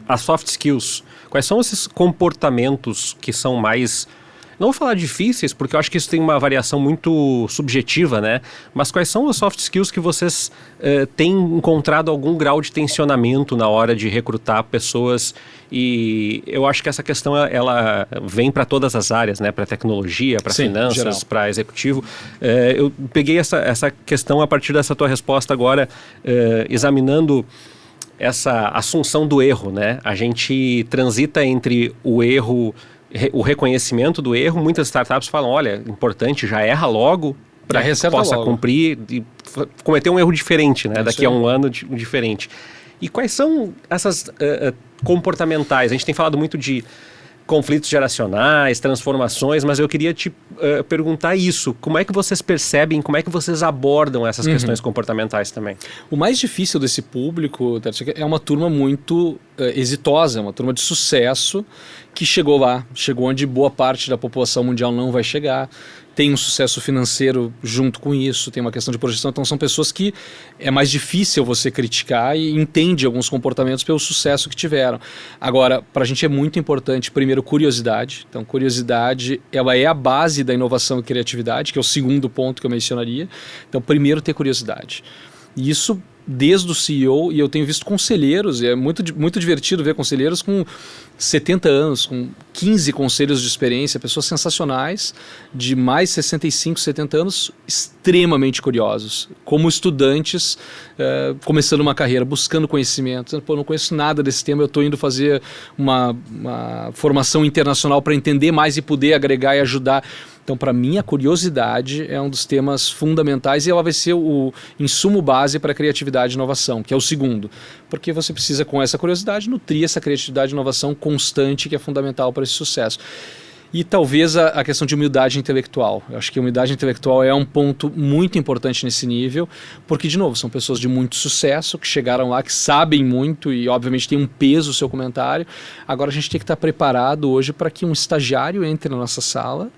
as soft skills, quais são esses comportamentos que são mais... Não vou falar difíceis, porque eu acho que isso tem uma variação muito subjetiva, né? Mas quais são os soft skills que vocês têm encontrado algum grau de tensionamento na hora de recrutar pessoas? E eu acho que essa questão, ela vem para todas as áreas, né? Para tecnologia, para finanças, para executivo. Eu peguei essa questão a partir dessa tua resposta agora, examinando essa assunção do erro, né? A gente transita entre o erro... o reconhecimento do erro. Muitas startups falam, olha, importante, já erra logo, para que possa cumprir e cometer um erro diferente, né? Daqui a um ano diferente. E quais são essas comportamentais? A gente tem falado muito de conflitos geracionais, transformações, mas eu queria te perguntar isso. Como é que vocês percebem, como é que vocês abordam essas questões comportamentais também? O mais difícil desse público é uma turma muito exitosa, uma turma de sucesso que chegou lá, chegou onde boa parte da população mundial não vai chegar, tem um sucesso financeiro junto com isso, tem uma questão de projeção, então são pessoas que é mais difícil você criticar e entende alguns comportamentos pelo sucesso que tiveram. Agora, para a gente é muito importante, primeiro, curiosidade. Então, curiosidade, ela é a base da inovação e criatividade, que é o segundo ponto que eu mencionaria. Então, primeiro, ter curiosidade. E isso desde o CEO, e eu tenho visto conselheiros, e é muito divertido ver conselheiros com 70 anos, com 15 conselhos de experiência, pessoas sensacionais, de mais 65, 70 anos, extremamente curiosos, como estudantes, começando uma carreira, buscando conhecimento. Pô, não conheço nada desse tema, eu estou indo fazer uma formação internacional para entender mais e poder agregar e ajudar. Então, para mim, a curiosidade é um dos temas fundamentais e ela vai ser o insumo base para a criatividade e inovação, que é o segundo. Porque você precisa, com essa curiosidade, nutrir essa criatividade e inovação constante que é fundamental para esse sucesso. E talvez a questão de humildade intelectual. Eu acho que a humildade intelectual é um ponto muito importante nesse nível, porque, de novo, são pessoas de muito sucesso, que chegaram lá, que sabem muito e, obviamente, tem um peso o seu comentário. Agora, a gente tem que estar preparado hoje para que um estagiário entre na nossa sala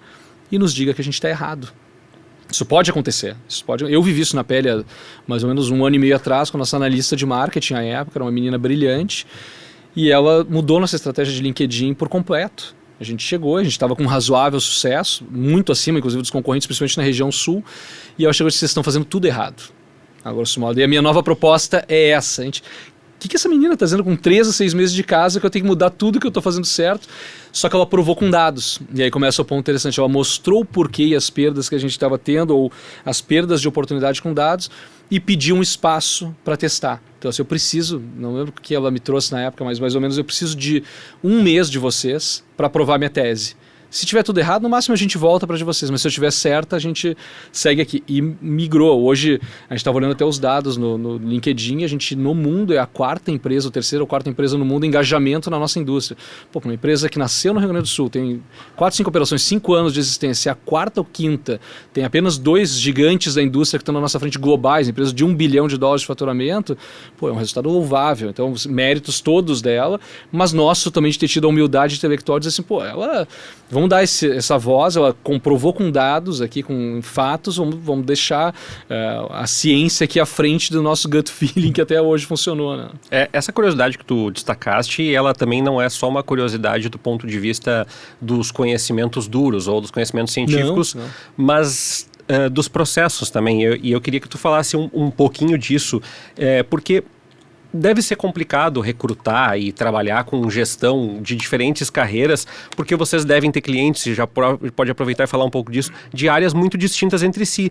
e nos diga que a gente está errado. Isso pode acontecer. Eu vivi isso na pele há mais ou menos 1 ano e meio atrás, com a nossa analista de marketing à época, era uma menina brilhante, e ela mudou nossa estratégia de LinkedIn por completo. A gente chegou, a gente estava com um razoável sucesso, muito acima, inclusive, dos concorrentes, principalmente na região sul, e ela chegou e disse: vocês estão fazendo tudo errado. A grosso modo. E a minha nova proposta é essa. O que essa menina está dizendo com 3 a 6 meses de casa que eu tenho que mudar tudo que eu estou fazendo certo? Só que ela provou com dados. E aí começa o ponto interessante. Ela mostrou o porquê e as perdas que a gente estava tendo, ou as perdas de oportunidade com dados, e pediu um espaço para testar. Então, assim, eu preciso, não lembro o que ela me trouxe na época, mas mais ou menos eu preciso de 1 mês de vocês para aprovar minha tese. Se tiver tudo errado, no máximo a gente volta para de vocês, mas se eu tiver certa, a gente segue aqui. E migrou. Hoje, a gente estava olhando até os dados no LinkedIn, a gente no mundo é a 4ª empresa, ou 3ª ou 4ª empresa no mundo em engajamento na nossa indústria. Pô, uma empresa que nasceu no Rio Grande do Sul, tem 4, 5 operações, 5 anos de existência, a 4ª ou 5ª, tem apenas 2 gigantes da indústria que estão na nossa frente globais, empresas de $1 bilhão de faturamento, pô, é um resultado louvável. Então, méritos todos dela, mas nosso também de ter tido a humildade intelectual de dizer assim, pô, ela... Vamos dar essa voz, ela comprovou com dados aqui, com fatos, vamos deixar a ciência aqui à frente do nosso gut feeling que até hoje funcionou, né? Essa curiosidade que tu destacaste, ela também não é só uma curiosidade do ponto de vista dos conhecimentos duros ou dos conhecimentos científicos, não. Mas dos processos também. E eu queria que tu falasse um pouquinho disso, porque... Deve ser complicado recrutar e trabalhar com gestão de diferentes carreiras, porque vocês devem ter clientes, e já pode aproveitar e falar um pouco disso, de áreas muito distintas entre si.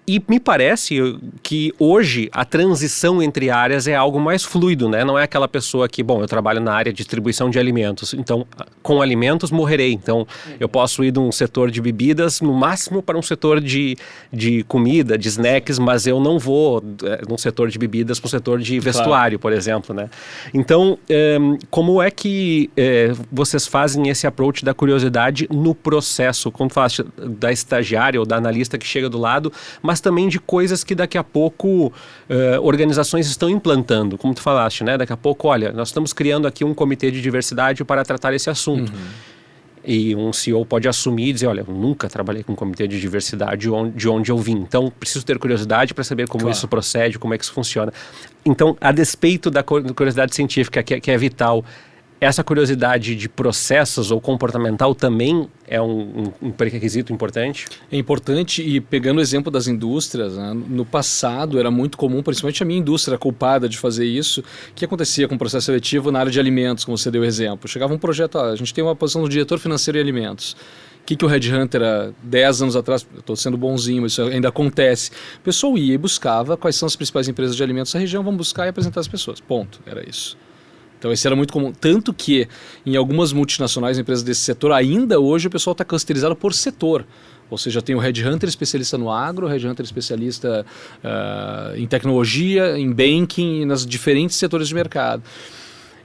E me parece que hoje a transição entre áreas é algo mais fluido, né? Não é aquela pessoa que, bom, eu trabalho na área de distribuição de alimentos, então com alimentos morrerei. Então eu posso ir de um setor de bebidas, no máximo para um setor de comida, de snacks, mas eu não vou de um setor de bebidas para um setor de vestuário, por exemplo, né? Então, como é que vocês fazem esse approach da curiosidade no processo? Como falaste da estagiária ou da analista que chega do lado, mas também de coisas que daqui a pouco organizações estão implantando, como tu falaste, né? Daqui a pouco, olha, nós estamos criando aqui um comitê de diversidade para tratar esse assunto. E um CEO pode assumir e dizer, olha, eu nunca trabalhei com um comitê de diversidade de onde eu vim, então preciso ter curiosidade para saber como isso procede, como é que isso funciona. Então, a despeito da curiosidade científica, que é vital, essa curiosidade de processos ou comportamental também é um pré-requisito importante? É importante, e pegando o exemplo das indústrias, né, no passado era muito comum, principalmente a minha indústria culpada de fazer isso, que acontecia com o processo seletivo na área de alimentos, como você deu o exemplo. Chegava um projeto, a gente tem uma posição do diretor financeiro em alimentos. O que o Headhunter, há 10 anos atrás, estou sendo bonzinho, mas isso ainda acontece, o pessoal ia e buscava quais são as principais empresas de alimentos da região, vamos buscar e apresentar as pessoas. Ponto, era isso. Então, esse era muito comum. Tanto que, em algumas multinacionais, empresas desse setor, ainda hoje o pessoal está clusterizado por setor. Ou seja, tem o headhunter especialista no agro, o headhunter especialista em tecnologia, em banking e nos diferentes setores de mercado.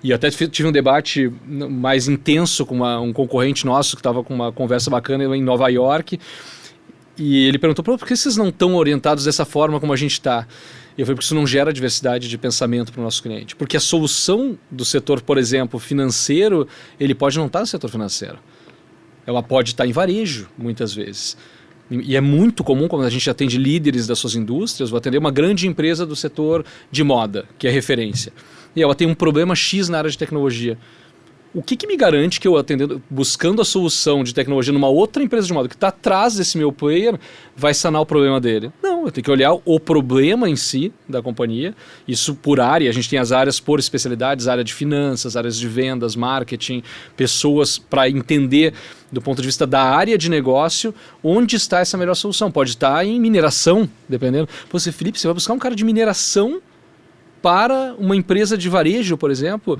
E até tive um debate mais intenso com um concorrente nosso que estava com uma conversa bacana em Nova York. E ele perguntou, por que vocês não estão orientados dessa forma como a gente está? E eu falei, porque isso não gera diversidade de pensamento para o nosso cliente. Porque a solução do setor, por exemplo, financeiro, ele pode não estar no setor financeiro. Ela pode estar em varejo, muitas vezes. E é muito comum, quando a gente atende líderes das suas indústrias, vou atender uma grande empresa do setor de moda, que é referência. E ela tem um problema X na área de tecnologia. O que me garante que eu buscando a solução de tecnologia numa outra empresa de moda que está atrás desse meu player, vai sanar o problema dele? Não, eu tenho que olhar o problema em si da companhia, isso por área, a gente tem as áreas por especialidades, área de finanças, áreas de vendas, marketing, pessoas para entender do ponto de vista da área de negócio, onde está essa melhor solução. Pode estar em mineração, dependendo. Você, Felipe, você vai buscar um cara de mineração para uma empresa de varejo, por exemplo.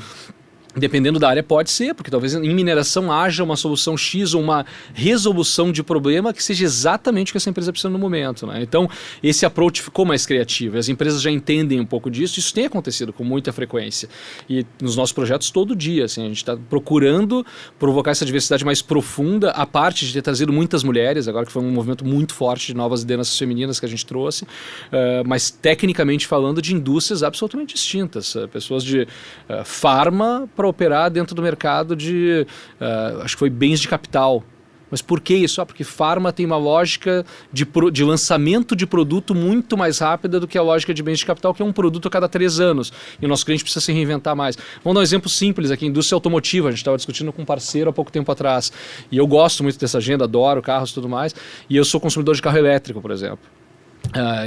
Dependendo da área pode ser, porque talvez em mineração haja uma solução X ou uma resolução de problema que seja exatamente o que essa empresa precisa no momento, né? Então, esse approach ficou mais criativo. As empresas já entendem um pouco disso. Isso tem acontecido com muita frequência. E nos nossos projetos todo dia, assim, a gente está procurando provocar essa diversidade mais profunda, a parte de ter trazido muitas mulheres, agora que foi um movimento muito forte de novas lideranças femininas que a gente trouxe, mas tecnicamente falando de indústrias absolutamente distintas. Pessoas de farma para operar dentro do mercado de, acho que foi bens de capital. Mas por que isso? Porque farma tem uma lógica de lançamento de produto muito mais rápida do que a lógica de bens de capital, que é um produto a cada 3 anos. E o nosso cliente precisa se reinventar mais. Vamos dar um exemplo simples aqui, indústria automotiva. A gente estava discutindo com um parceiro há pouco tempo atrás. E eu gosto muito dessa agenda, adoro carros e tudo mais. E eu sou consumidor de carro elétrico, por exemplo.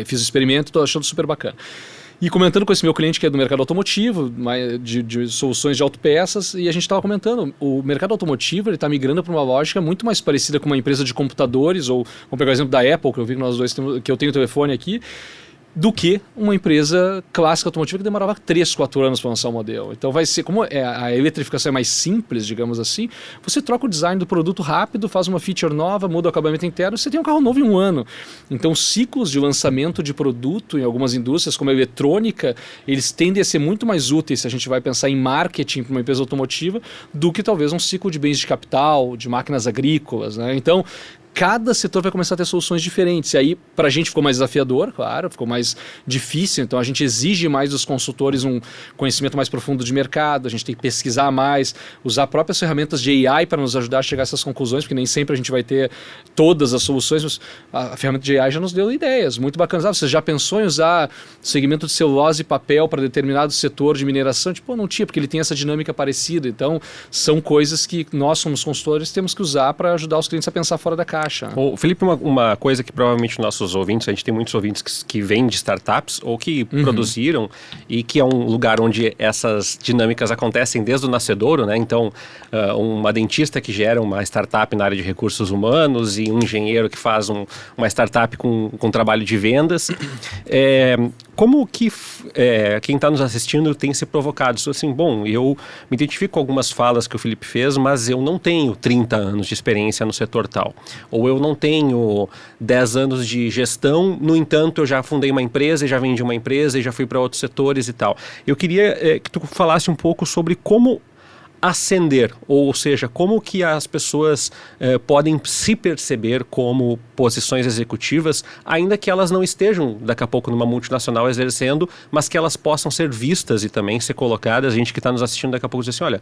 Fiz o experimento e estou achando super bacana. E comentando com esse meu cliente que é do mercado automotivo, de soluções de autopeças, e a gente estava comentando, o mercado automotivo está migrando para uma lógica muito mais parecida com uma empresa de computadores, ou vamos pegar o exemplo da Apple, que eu vi que nós dois que eu tenho o telefone aqui, do que uma empresa clássica automotiva que demorava 3, 4 anos para lançar o modelo. Então vai ser, como a eletrificação é mais simples, digamos assim, você troca o design do produto rápido, faz uma feature nova, muda o acabamento interno, você tem um carro novo em 1 ano. Então ciclos de lançamento de produto em algumas indústrias, como a eletrônica, eles tendem a ser muito mais úteis se a gente vai pensar em marketing para uma empresa automotiva, do que talvez um ciclo de bens de capital, de máquinas agrícolas, né? Então, cada setor vai começar a ter soluções diferentes. E aí, para a gente ficou mais desafiador, claro, ficou mais difícil. Então, a gente exige mais dos consultores um conhecimento mais profundo de mercado, a gente tem que pesquisar mais, usar próprias ferramentas de AI para nos ajudar a chegar a essas conclusões, porque nem sempre a gente vai ter todas as soluções, mas a ferramenta de AI já nos deu ideias muito bacanas. Você já pensou em usar segmento de celulose e papel para determinado setor de mineração? Tipo, não tinha, porque ele tem essa dinâmica parecida. Então, são coisas que nós, como consultores, temos que usar para ajudar os clientes a pensar fora da caixa. Ô, Felipe, uma coisa que provavelmente nossos ouvintes, a gente tem muitos ouvintes que vêm de startups ou que produziram, e que é um lugar onde essas dinâmicas acontecem desde o nascedouro, né? Então, uma dentista que gera uma startup na área de recursos humanos e um engenheiro que faz uma startup com trabalho de vendas. Como que quem está nos assistindo tem se provocado? Isso assim, bom, eu me identifico com algumas falas que o Felipe fez, mas eu não tenho 30 anos de experiência no setor tal. Ou eu não tenho 10 anos de gestão, no entanto, eu já fundei uma empresa e já vendi uma empresa e já fui para outros setores e tal. Eu queria que tu falasse um pouco sobre como ascender, ou seja, como que as pessoas podem se perceber como posições executivas, ainda que elas não estejam daqui a pouco numa multinacional exercendo, mas que elas possam ser vistas e também ser colocadas. A gente que está nos assistindo daqui a pouco diz assim, olha,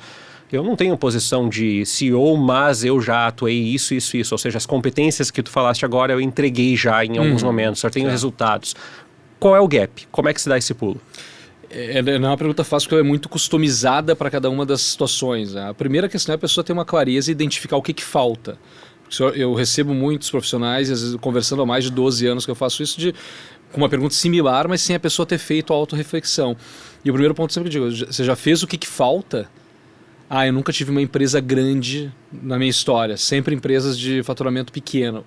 eu não tenho posição de CEO, mas eu já atuei isso, ou seja, as competências que tu falaste agora eu entreguei já em alguns momentos, já tenho resultados. Qual é o gap? Como é que se dá esse pulo? Não é uma pergunta fácil, porque ela é muito customizada para cada uma das situações. A primeira questão é a pessoa ter uma clareza e identificar o que falta. Eu recebo muitos profissionais, às vezes conversando há mais de 12 anos que eu faço isso, com uma pergunta similar, mas sem a pessoa ter feito a autorreflexão. E o primeiro ponto sempre que eu digo, você já fez o que falta? Eu nunca tive uma empresa grande na minha história, sempre empresas de faturamento pequeno.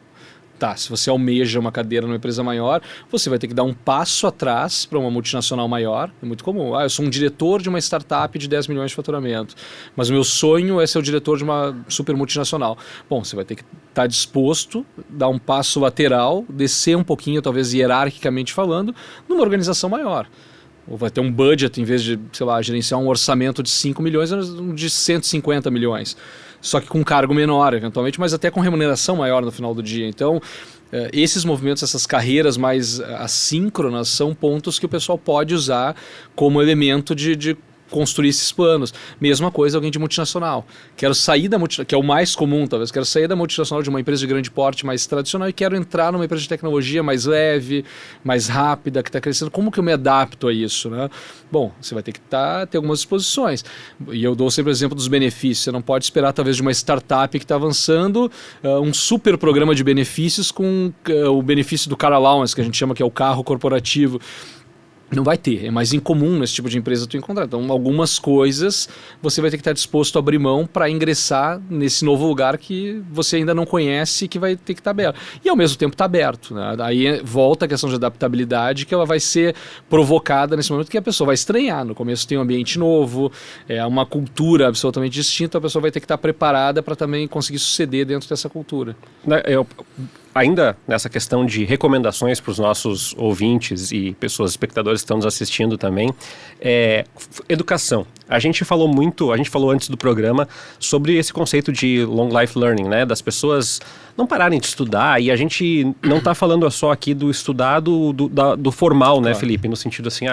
Tá, se você almeja uma cadeira numa empresa maior, você vai ter que dar um passo atrás para uma multinacional maior. É muito comum. Eu sou um diretor de uma startup de 10 milhões de faturamento, mas o meu sonho é ser o diretor de uma super multinacional. Bom, você vai ter que estar disposto a dar um passo lateral, descer um pouquinho, talvez hierarquicamente falando, numa organização maior. Ou vai ter um budget, em vez de, sei lá, gerenciar um orçamento de 5 milhões, de 150 milhões. Só que com um cargo menor, eventualmente, mas até com remuneração maior no final do dia. Então, esses movimentos, essas carreiras mais assíncronas, são pontos que o pessoal pode usar como elemento de construir esses planos. Mesma coisa alguém de multinacional. Quero sair da multinacional, que é o mais comum talvez, quero sair da multinacional de uma empresa de grande porte mais tradicional e quero entrar numa empresa de tecnologia mais leve, mais rápida, que está crescendo. Como que eu me adapto a isso, né? Bom, você vai ter que ter algumas exposições. E eu dou sempre o exemplo dos benefícios. Você não pode esperar talvez de uma startup que está avançando um super programa de benefícios com o benefício do car allowance, que a gente chama que é o carro corporativo. Não vai ter, é mais incomum nesse tipo de empresa tu encontrar. Então, algumas coisas você vai ter que estar disposto a abrir mão para ingressar nesse novo lugar que você ainda não conhece e que vai ter que estar aberto. E ao mesmo tempo está aberto, né? Aí volta a questão de adaptabilidade, que ela vai ser provocada nesse momento que a pessoa vai estranhar. No começo tem um ambiente novo, é uma cultura absolutamente distinta, a pessoa vai ter que estar preparada para também conseguir suceder dentro dessa cultura. Ainda nessa questão de recomendações para os nossos ouvintes e pessoas, espectadores que estão nos assistindo também, educação. A gente falou antes do programa sobre esse conceito de long life learning, né? Das pessoas não pararem de estudar, e a gente não está falando só aqui do estudar do formal, né, Felipe? No sentido assim,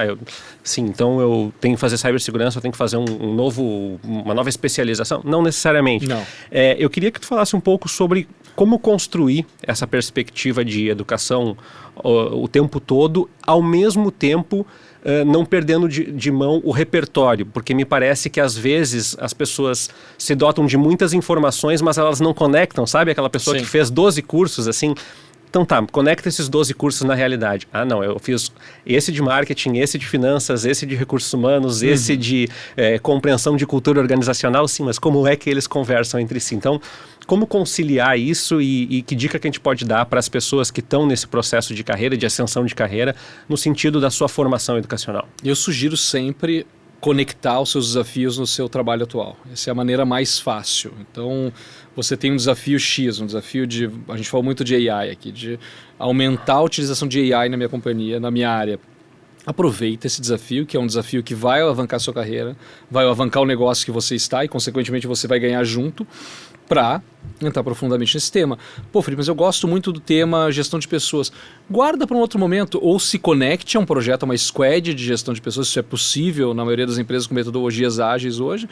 então eu tenho que fazer cibersegurança, eu tenho que fazer uma nova especialização. Não necessariamente. Não. Eu queria que tu falasse um pouco sobre como construir essa perspectiva de educação o tempo todo, ao mesmo tempo não perdendo de mão o repertório, porque me parece que às vezes as pessoas se dotam de muitas informações, mas elas não conectam, sabe? Aquela pessoa Sim. que fez 12 cursos, assim... Então tá, conecta esses 12 cursos na realidade. Não, eu fiz esse de marketing, esse de finanças, esse de recursos humanos, esse de compreensão de cultura organizacional, sim, mas como é que eles conversam entre si? Então, como conciliar isso e que dica que a gente pode dar para as pessoas que estão nesse processo de carreira, de ascensão de carreira, no sentido da sua formação educacional? Eu sugiro sempre conectar os seus desafios no seu trabalho atual. Essa é a maneira mais fácil. Então, você tem um desafio X, um desafio a gente fala muito de AI aqui, de aumentar a utilização de AI na minha companhia, na minha área. Aproveita esse desafio, que é um desafio que vai alavancar a sua carreira, vai alavancar o negócio que você está e, consequentemente, você vai ganhar junto, para entrar profundamente nesse tema. Pô, Felipe, mas eu gosto muito do tema gestão de pessoas. Guarda para um outro momento, ou se conecte a um projeto, a uma squad de gestão de pessoas, isso é possível na maioria das empresas com metodologias ágeis hoje.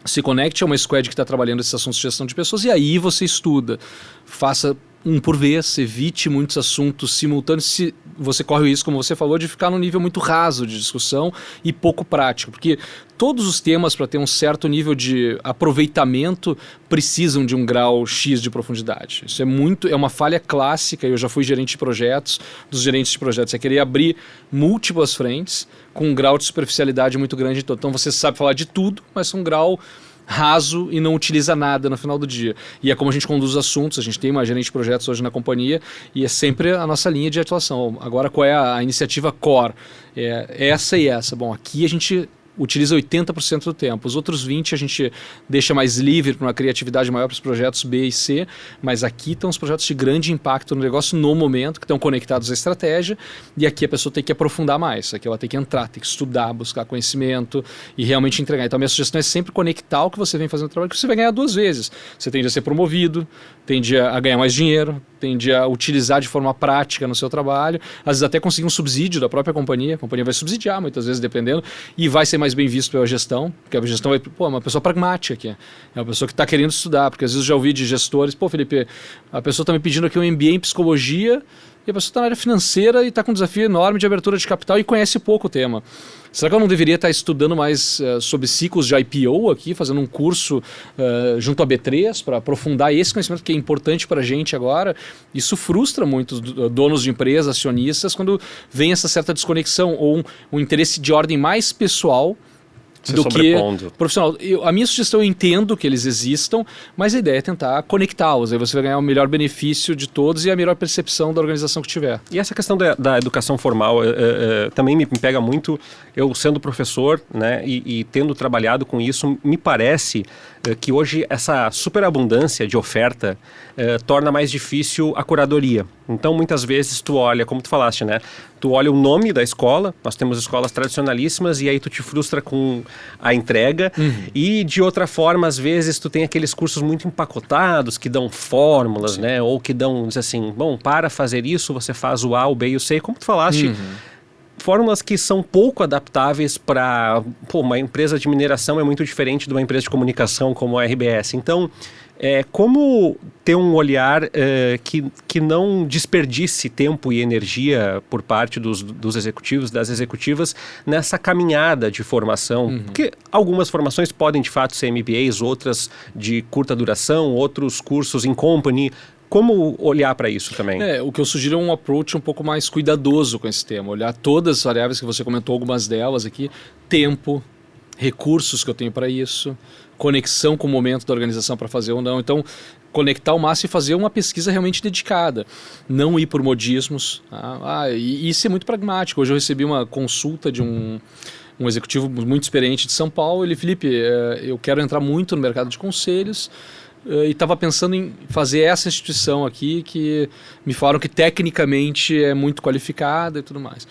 Se conecte a uma squad que está trabalhando esses assuntos de gestão de pessoas e aí você estuda. Faça um por vez, evite muitos assuntos simultâneos, se você corre o risco, como você falou, de ficar num nível muito raso de discussão e pouco prático, porque todos os temas, para ter um certo nível de aproveitamento, precisam de um grau X de profundidade. Isso é uma falha clássica, eu já fui gerente de projetos, dos gerentes de projetos, é querer abrir múltiplas frentes com um grau de superficialidade muito grande. Então você sabe falar de tudo, mas com um grau raso e não utiliza nada no final do dia. E é como a gente conduz os assuntos, a gente tem uma gerente de projetos hoje na companhia e é sempre a nossa linha de atuação. Agora, qual é a iniciativa core? É essa e essa. Bom, aqui a gente utiliza 80% do tempo. Os outros 20% a gente deixa mais livre para uma criatividade maior para os projetos B e C, mas aqui estão os projetos de grande impacto no negócio no momento, que estão conectados à estratégia, e aqui a pessoa tem que aprofundar mais, aqui ela tem que entrar, tem que estudar, buscar conhecimento e realmente entregar. Então a minha sugestão é sempre conectar o que você vem fazendo no trabalho, que você vai ganhar 2 vezes. Você tende a ser promovido, tende a ganhar mais dinheiro, tende a utilizar de forma prática no seu trabalho, às vezes até conseguir um subsídio da própria companhia, a companhia vai subsidiar muitas vezes, dependendo, e vai ser mais bem visto pela gestão, porque a gestão vai, é uma pessoa pragmática aqui, é uma pessoa que está querendo estudar, porque às vezes eu já ouvi de gestores, Felipe, a pessoa está me pedindo aqui um MBA em psicologia, e a pessoa está na área financeira e está com um desafio enorme de abertura de capital e conhece pouco o tema. Será que eu não deveria estar estudando mais sobre ciclos de IPO aqui, fazendo um curso junto à B3 para aprofundar esse conhecimento que é importante para a gente agora? Isso frustra muitos donos de empresas, acionistas, quando vem essa certa desconexão ou um interesse de ordem mais pessoal do que profissional. A minha sugestão, eu entendo que eles existam, mas a ideia é tentar conectá-los. Aí você vai ganhar o melhor benefício de todos e a melhor percepção da organização que tiver. E essa questão da educação formal também me pega muito. Eu sendo professor, né, e tendo trabalhado com isso, me parece que hoje essa superabundância de oferta torna mais difícil a curadoria. Então, muitas vezes, tu olha, como tu falaste, né? Tu olha o nome da escola, nós temos escolas tradicionalíssimas, e aí tu te frustra com a entrega. E, de outra forma, às vezes, tu tem aqueles cursos muito empacotados, que dão fórmulas, né? Ou que dão, diz assim, bom, para fazer isso, você faz o A, o B e o C. Como tu falaste, fórmulas que são pouco adaptáveis para... uma empresa de mineração é muito diferente de uma empresa de comunicação como a RBS. Então, como ter um olhar que não desperdice tempo e energia por parte dos executivos, das executivas, nessa caminhada de formação. Porque algumas formações podem, de fato, ser MBAs, outras de curta duração, outros cursos in company. Como olhar para isso também? O que eu sugiro é um approach um pouco mais cuidadoso com esse tema. Olhar todas as variáveis que você comentou, algumas delas aqui. Tempo, recursos que eu tenho para isso, conexão com o momento da organização para fazer ou não. Então, conectar o máximo e fazer uma pesquisa realmente dedicada. Não ir por modismos. E isso é muito pragmático. Hoje eu recebi uma consulta de um executivo muito experiente de São Paulo. Ele, Felipe, eu quero entrar muito no mercado de conselhos e estava pensando em fazer essa instituição aqui que me falaram que tecnicamente é muito qualificada e tudo mais.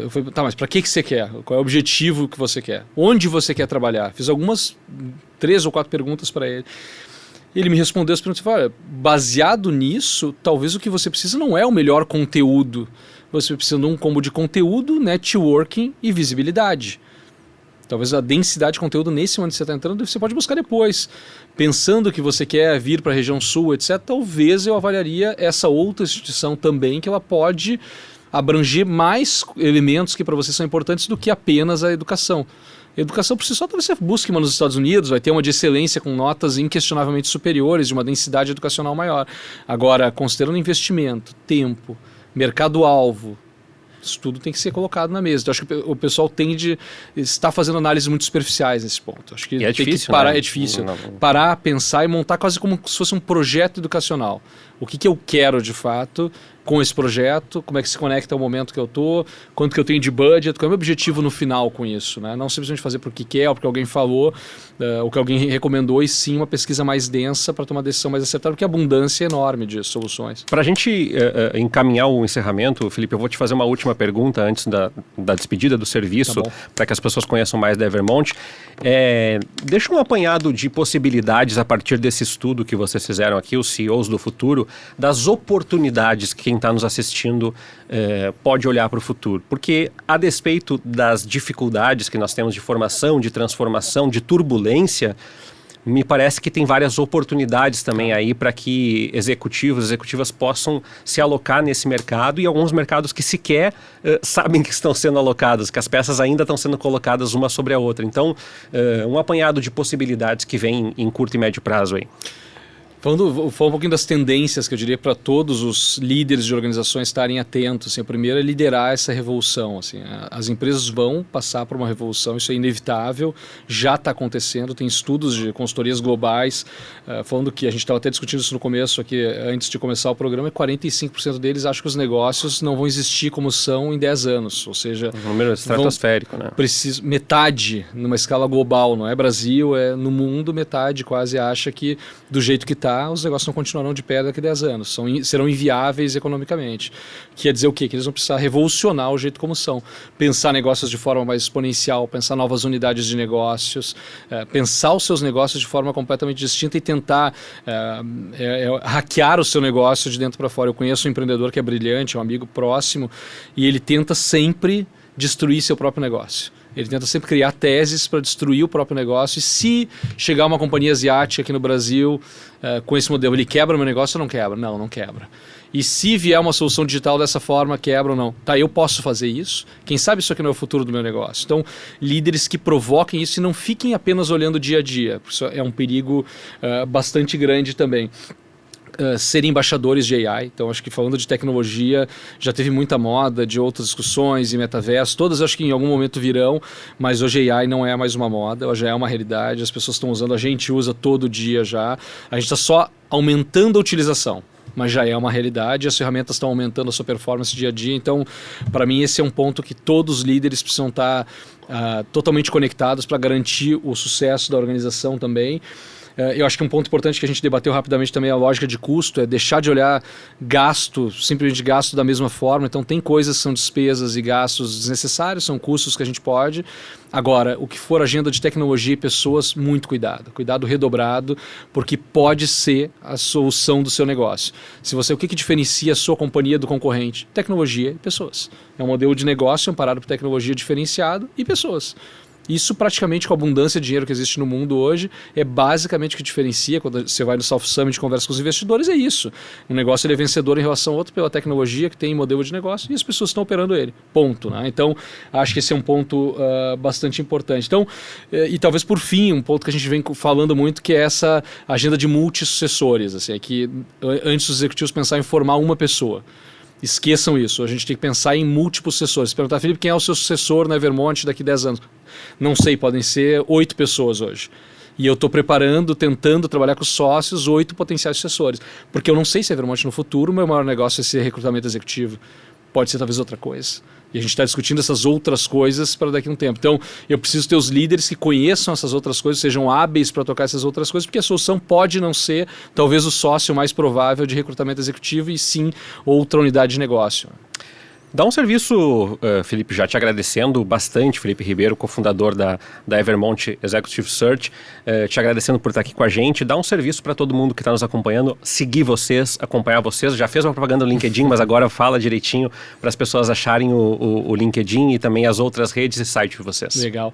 Eu falei, tá, mas para que você quer? Qual é o objetivo que você quer? Onde você quer trabalhar? Fiz algumas 3 ou 4 perguntas para ele. Ele me respondeu as perguntas e falou, olha, baseado nisso, talvez o que você precisa não é o melhor conteúdo. Você precisa de um combo de conteúdo, networking e visibilidade. Talvez a densidade de conteúdo nesse momento que você está entrando, você pode buscar depois. Pensando que você quer vir para a região sul, etc., talvez eu avaliaria essa outra instituição também, que ela pode abranger mais elementos que para você são importantes do que apenas a educação. A educação por si só, talvez você busque uma nos Estados Unidos, vai ter uma de excelência com notas inquestionavelmente superiores, de uma densidade educacional maior. Agora, considerando investimento, tempo, mercado-alvo, isso tudo tem que ser colocado na mesa. Então, acho que o pessoal tende a estar fazendo análises muito superficiais nesse ponto. Acho que tem difícil, que parar, né? É difícil. Parar, pensar e montar quase como se fosse um projeto educacional. O que eu quero de fato com esse projeto, como é que se conecta ao momento que eu estou, quanto que eu tenho de budget, qual é o meu objetivo no final com isso, né? Não simplesmente fazer porque quer, ou porque alguém falou, ou que alguém recomendou, e sim uma pesquisa mais densa para tomar uma decisão mais acertada, porque a abundância é enorme de soluções. Para a gente encaminhar o encerramento, Felipe, eu vou te fazer uma última pergunta antes da despedida do serviço, para que as pessoas conheçam mais da Evermont. Deixa um apanhado de possibilidades a partir desse estudo que vocês fizeram aqui, os CEOs do futuro, das oportunidades que quem está nos assistindo pode olhar para o futuro. Porque, a despeito das dificuldades que nós temos de formação, de transformação, de turbulência, me parece que tem várias oportunidades também aí para que executivas possam se alocar nesse mercado, e alguns mercados que sequer sabem que estão sendo alocados, que as peças ainda estão sendo colocadas uma sobre a outra. Então, um apanhado de possibilidades que vem em curto e médio prazo aí. Falando um pouquinho das tendências que eu diria para todos os líderes de organizações estarem atentos. Assim, a primeira é liderar essa revolução. Assim, as empresas vão passar por uma revolução, isso é inevitável, já está acontecendo. Tem estudos de consultorias globais falando que, a gente estava até discutindo isso no começo aqui, antes de começar o programa, 45% deles acham que os negócios não vão existir como são em 10 anos. Ou seja, um número estratosférico, né? Metade numa escala global, não é Brasil, no mundo, metade quase acha que do jeito que está, os negócios não continuarão de pé daqui a 10 anos, serão inviáveis economicamente. Quer dizer o quê? Que eles vão precisar revolucionar o jeito como são. Pensar negócios de forma mais exponencial, pensar novas unidades de negócios, pensar os seus negócios de forma completamente distinta e tentar hackear o seu negócio de dentro para fora. Eu conheço um empreendedor que é brilhante, um amigo próximo, e ele tenta sempre destruir seu próprio negócio. Ele tenta sempre criar teses para destruir o próprio negócio, e se chegar uma companhia asiática aqui no Brasil com esse modelo, ele quebra o meu negócio ou não quebra? Não, não quebra. E se vier uma solução digital dessa forma, quebra ou não? Tá, eu posso fazer isso? Quem sabe isso aqui não é o futuro do meu negócio? Então, líderes que provoquem isso e não fiquem apenas olhando dia a dia, porque isso é um perigo bastante grande também. serem embaixadores de AI. Então, acho que falando de tecnologia, já teve muita moda de outras discussões e metaverso. Todas acho que em algum momento virão, mas hoje AI não é mais uma moda, hoje é uma realidade. As pessoas estão usando, a gente usa todo dia já. A gente está só aumentando a utilização, mas já é uma realidade, as ferramentas estão aumentando a sua performance dia a dia. Então, para mim, esse é um ponto que todos os líderes precisam estar totalmente conectados para garantir o sucesso da organização também. Eu acho que um ponto importante que a gente debateu rapidamente também é a lógica de custo, é deixar de olhar gasto, simplesmente gasto da mesma forma. Então tem coisas que são despesas e gastos desnecessários, são custos que a gente pode. Agora, o que for agenda de tecnologia e pessoas, muito cuidado redobrado, porque pode ser a solução do seu negócio. O que diferencia a sua companhia do concorrente? Tecnologia e pessoas. É um modelo de negócio amparado por tecnologia diferenciado e pessoas. Isso praticamente com a abundância de dinheiro que existe no mundo hoje é basicamente o que diferencia. Quando você vai no South Summit e conversa com os investidores, é isso. Um negócio ele é vencedor em relação ao outro pela tecnologia que tem modelo de negócio e as pessoas estão operando ele. Ponto. Né? Então, acho que esse é um ponto bastante importante. Então, e talvez por fim, um ponto que a gente vem falando muito, que é essa agenda de multissucessores. Assim, é que antes os executivos pensarem em formar uma pessoa. Esqueçam isso. A gente tem que pensar em múltiplos sucessores. Se perguntar, Felipe, quem é o seu sucessor na Evermont daqui a 10 anos? Não sei, podem ser 8 pessoas hoje. E eu estou tentando trabalhar com os sócios 8 potenciais sucessores. Porque eu não sei se a Evermont no futuro, o meu maior negócio é ser recrutamento executivo. Pode ser talvez outra coisa. E a gente está discutindo essas outras coisas para daqui a um tempo. Então, eu preciso ter os líderes que conheçam essas outras coisas, sejam hábeis para tocar essas outras coisas, porque a solução pode não ser, talvez, o sócio mais provável de recrutamento executivo, e sim outra unidade de negócio. Dá um serviço, Felipe, já te agradecendo bastante, Felipe Ribeiro, cofundador da Evermont Executive Search, te agradecendo por estar aqui com a gente. Dá um serviço para todo mundo que está nos acompanhando, seguir vocês, acompanhar vocês. Já fez uma propaganda no LinkedIn, mas agora fala direitinho para as pessoas acharem o LinkedIn e também as outras redes e site de vocês. Legal.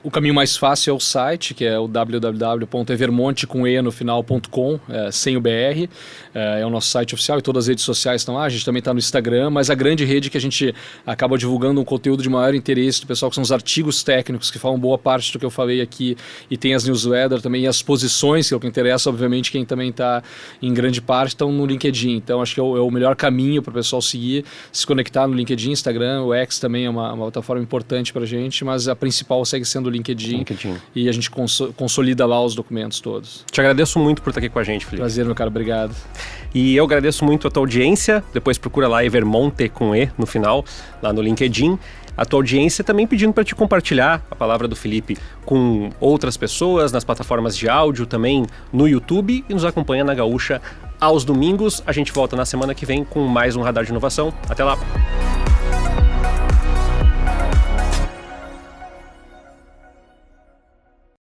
O caminho mais fácil é o site, que é o www.evermont.com, sem o BR. É o nosso site oficial e todas as redes sociais estão lá. A gente também está no Instagram, mas a grande rede que a gente acaba divulgando um conteúdo de maior interesse do pessoal, que são os artigos técnicos, que falam boa parte do que eu falei aqui, e tem as newsletters também, e as posições, que é o que interessa, obviamente, quem também está em grande parte, estão no LinkedIn. Então, acho que é o melhor caminho para o pessoal seguir, se conectar no LinkedIn, Instagram, o X também é uma plataforma importante para a gente, mas a principal segue sendo o LinkedIn. E a gente consolida lá os documentos todos. Te agradeço muito por estar aqui com a gente, Felipe. Prazer, meu cara, obrigado. E eu agradeço muito a tua audiência. Depois procura lá Evermonte com E no final, lá no LinkedIn. A tua audiência também pedindo para te compartilhar a palavra do Felipe com outras pessoas, nas plataformas de áudio, também no YouTube, e nos acompanha na Gaúcha aos domingos. A gente volta na semana que vem com mais um Radar de Inovação. Até lá!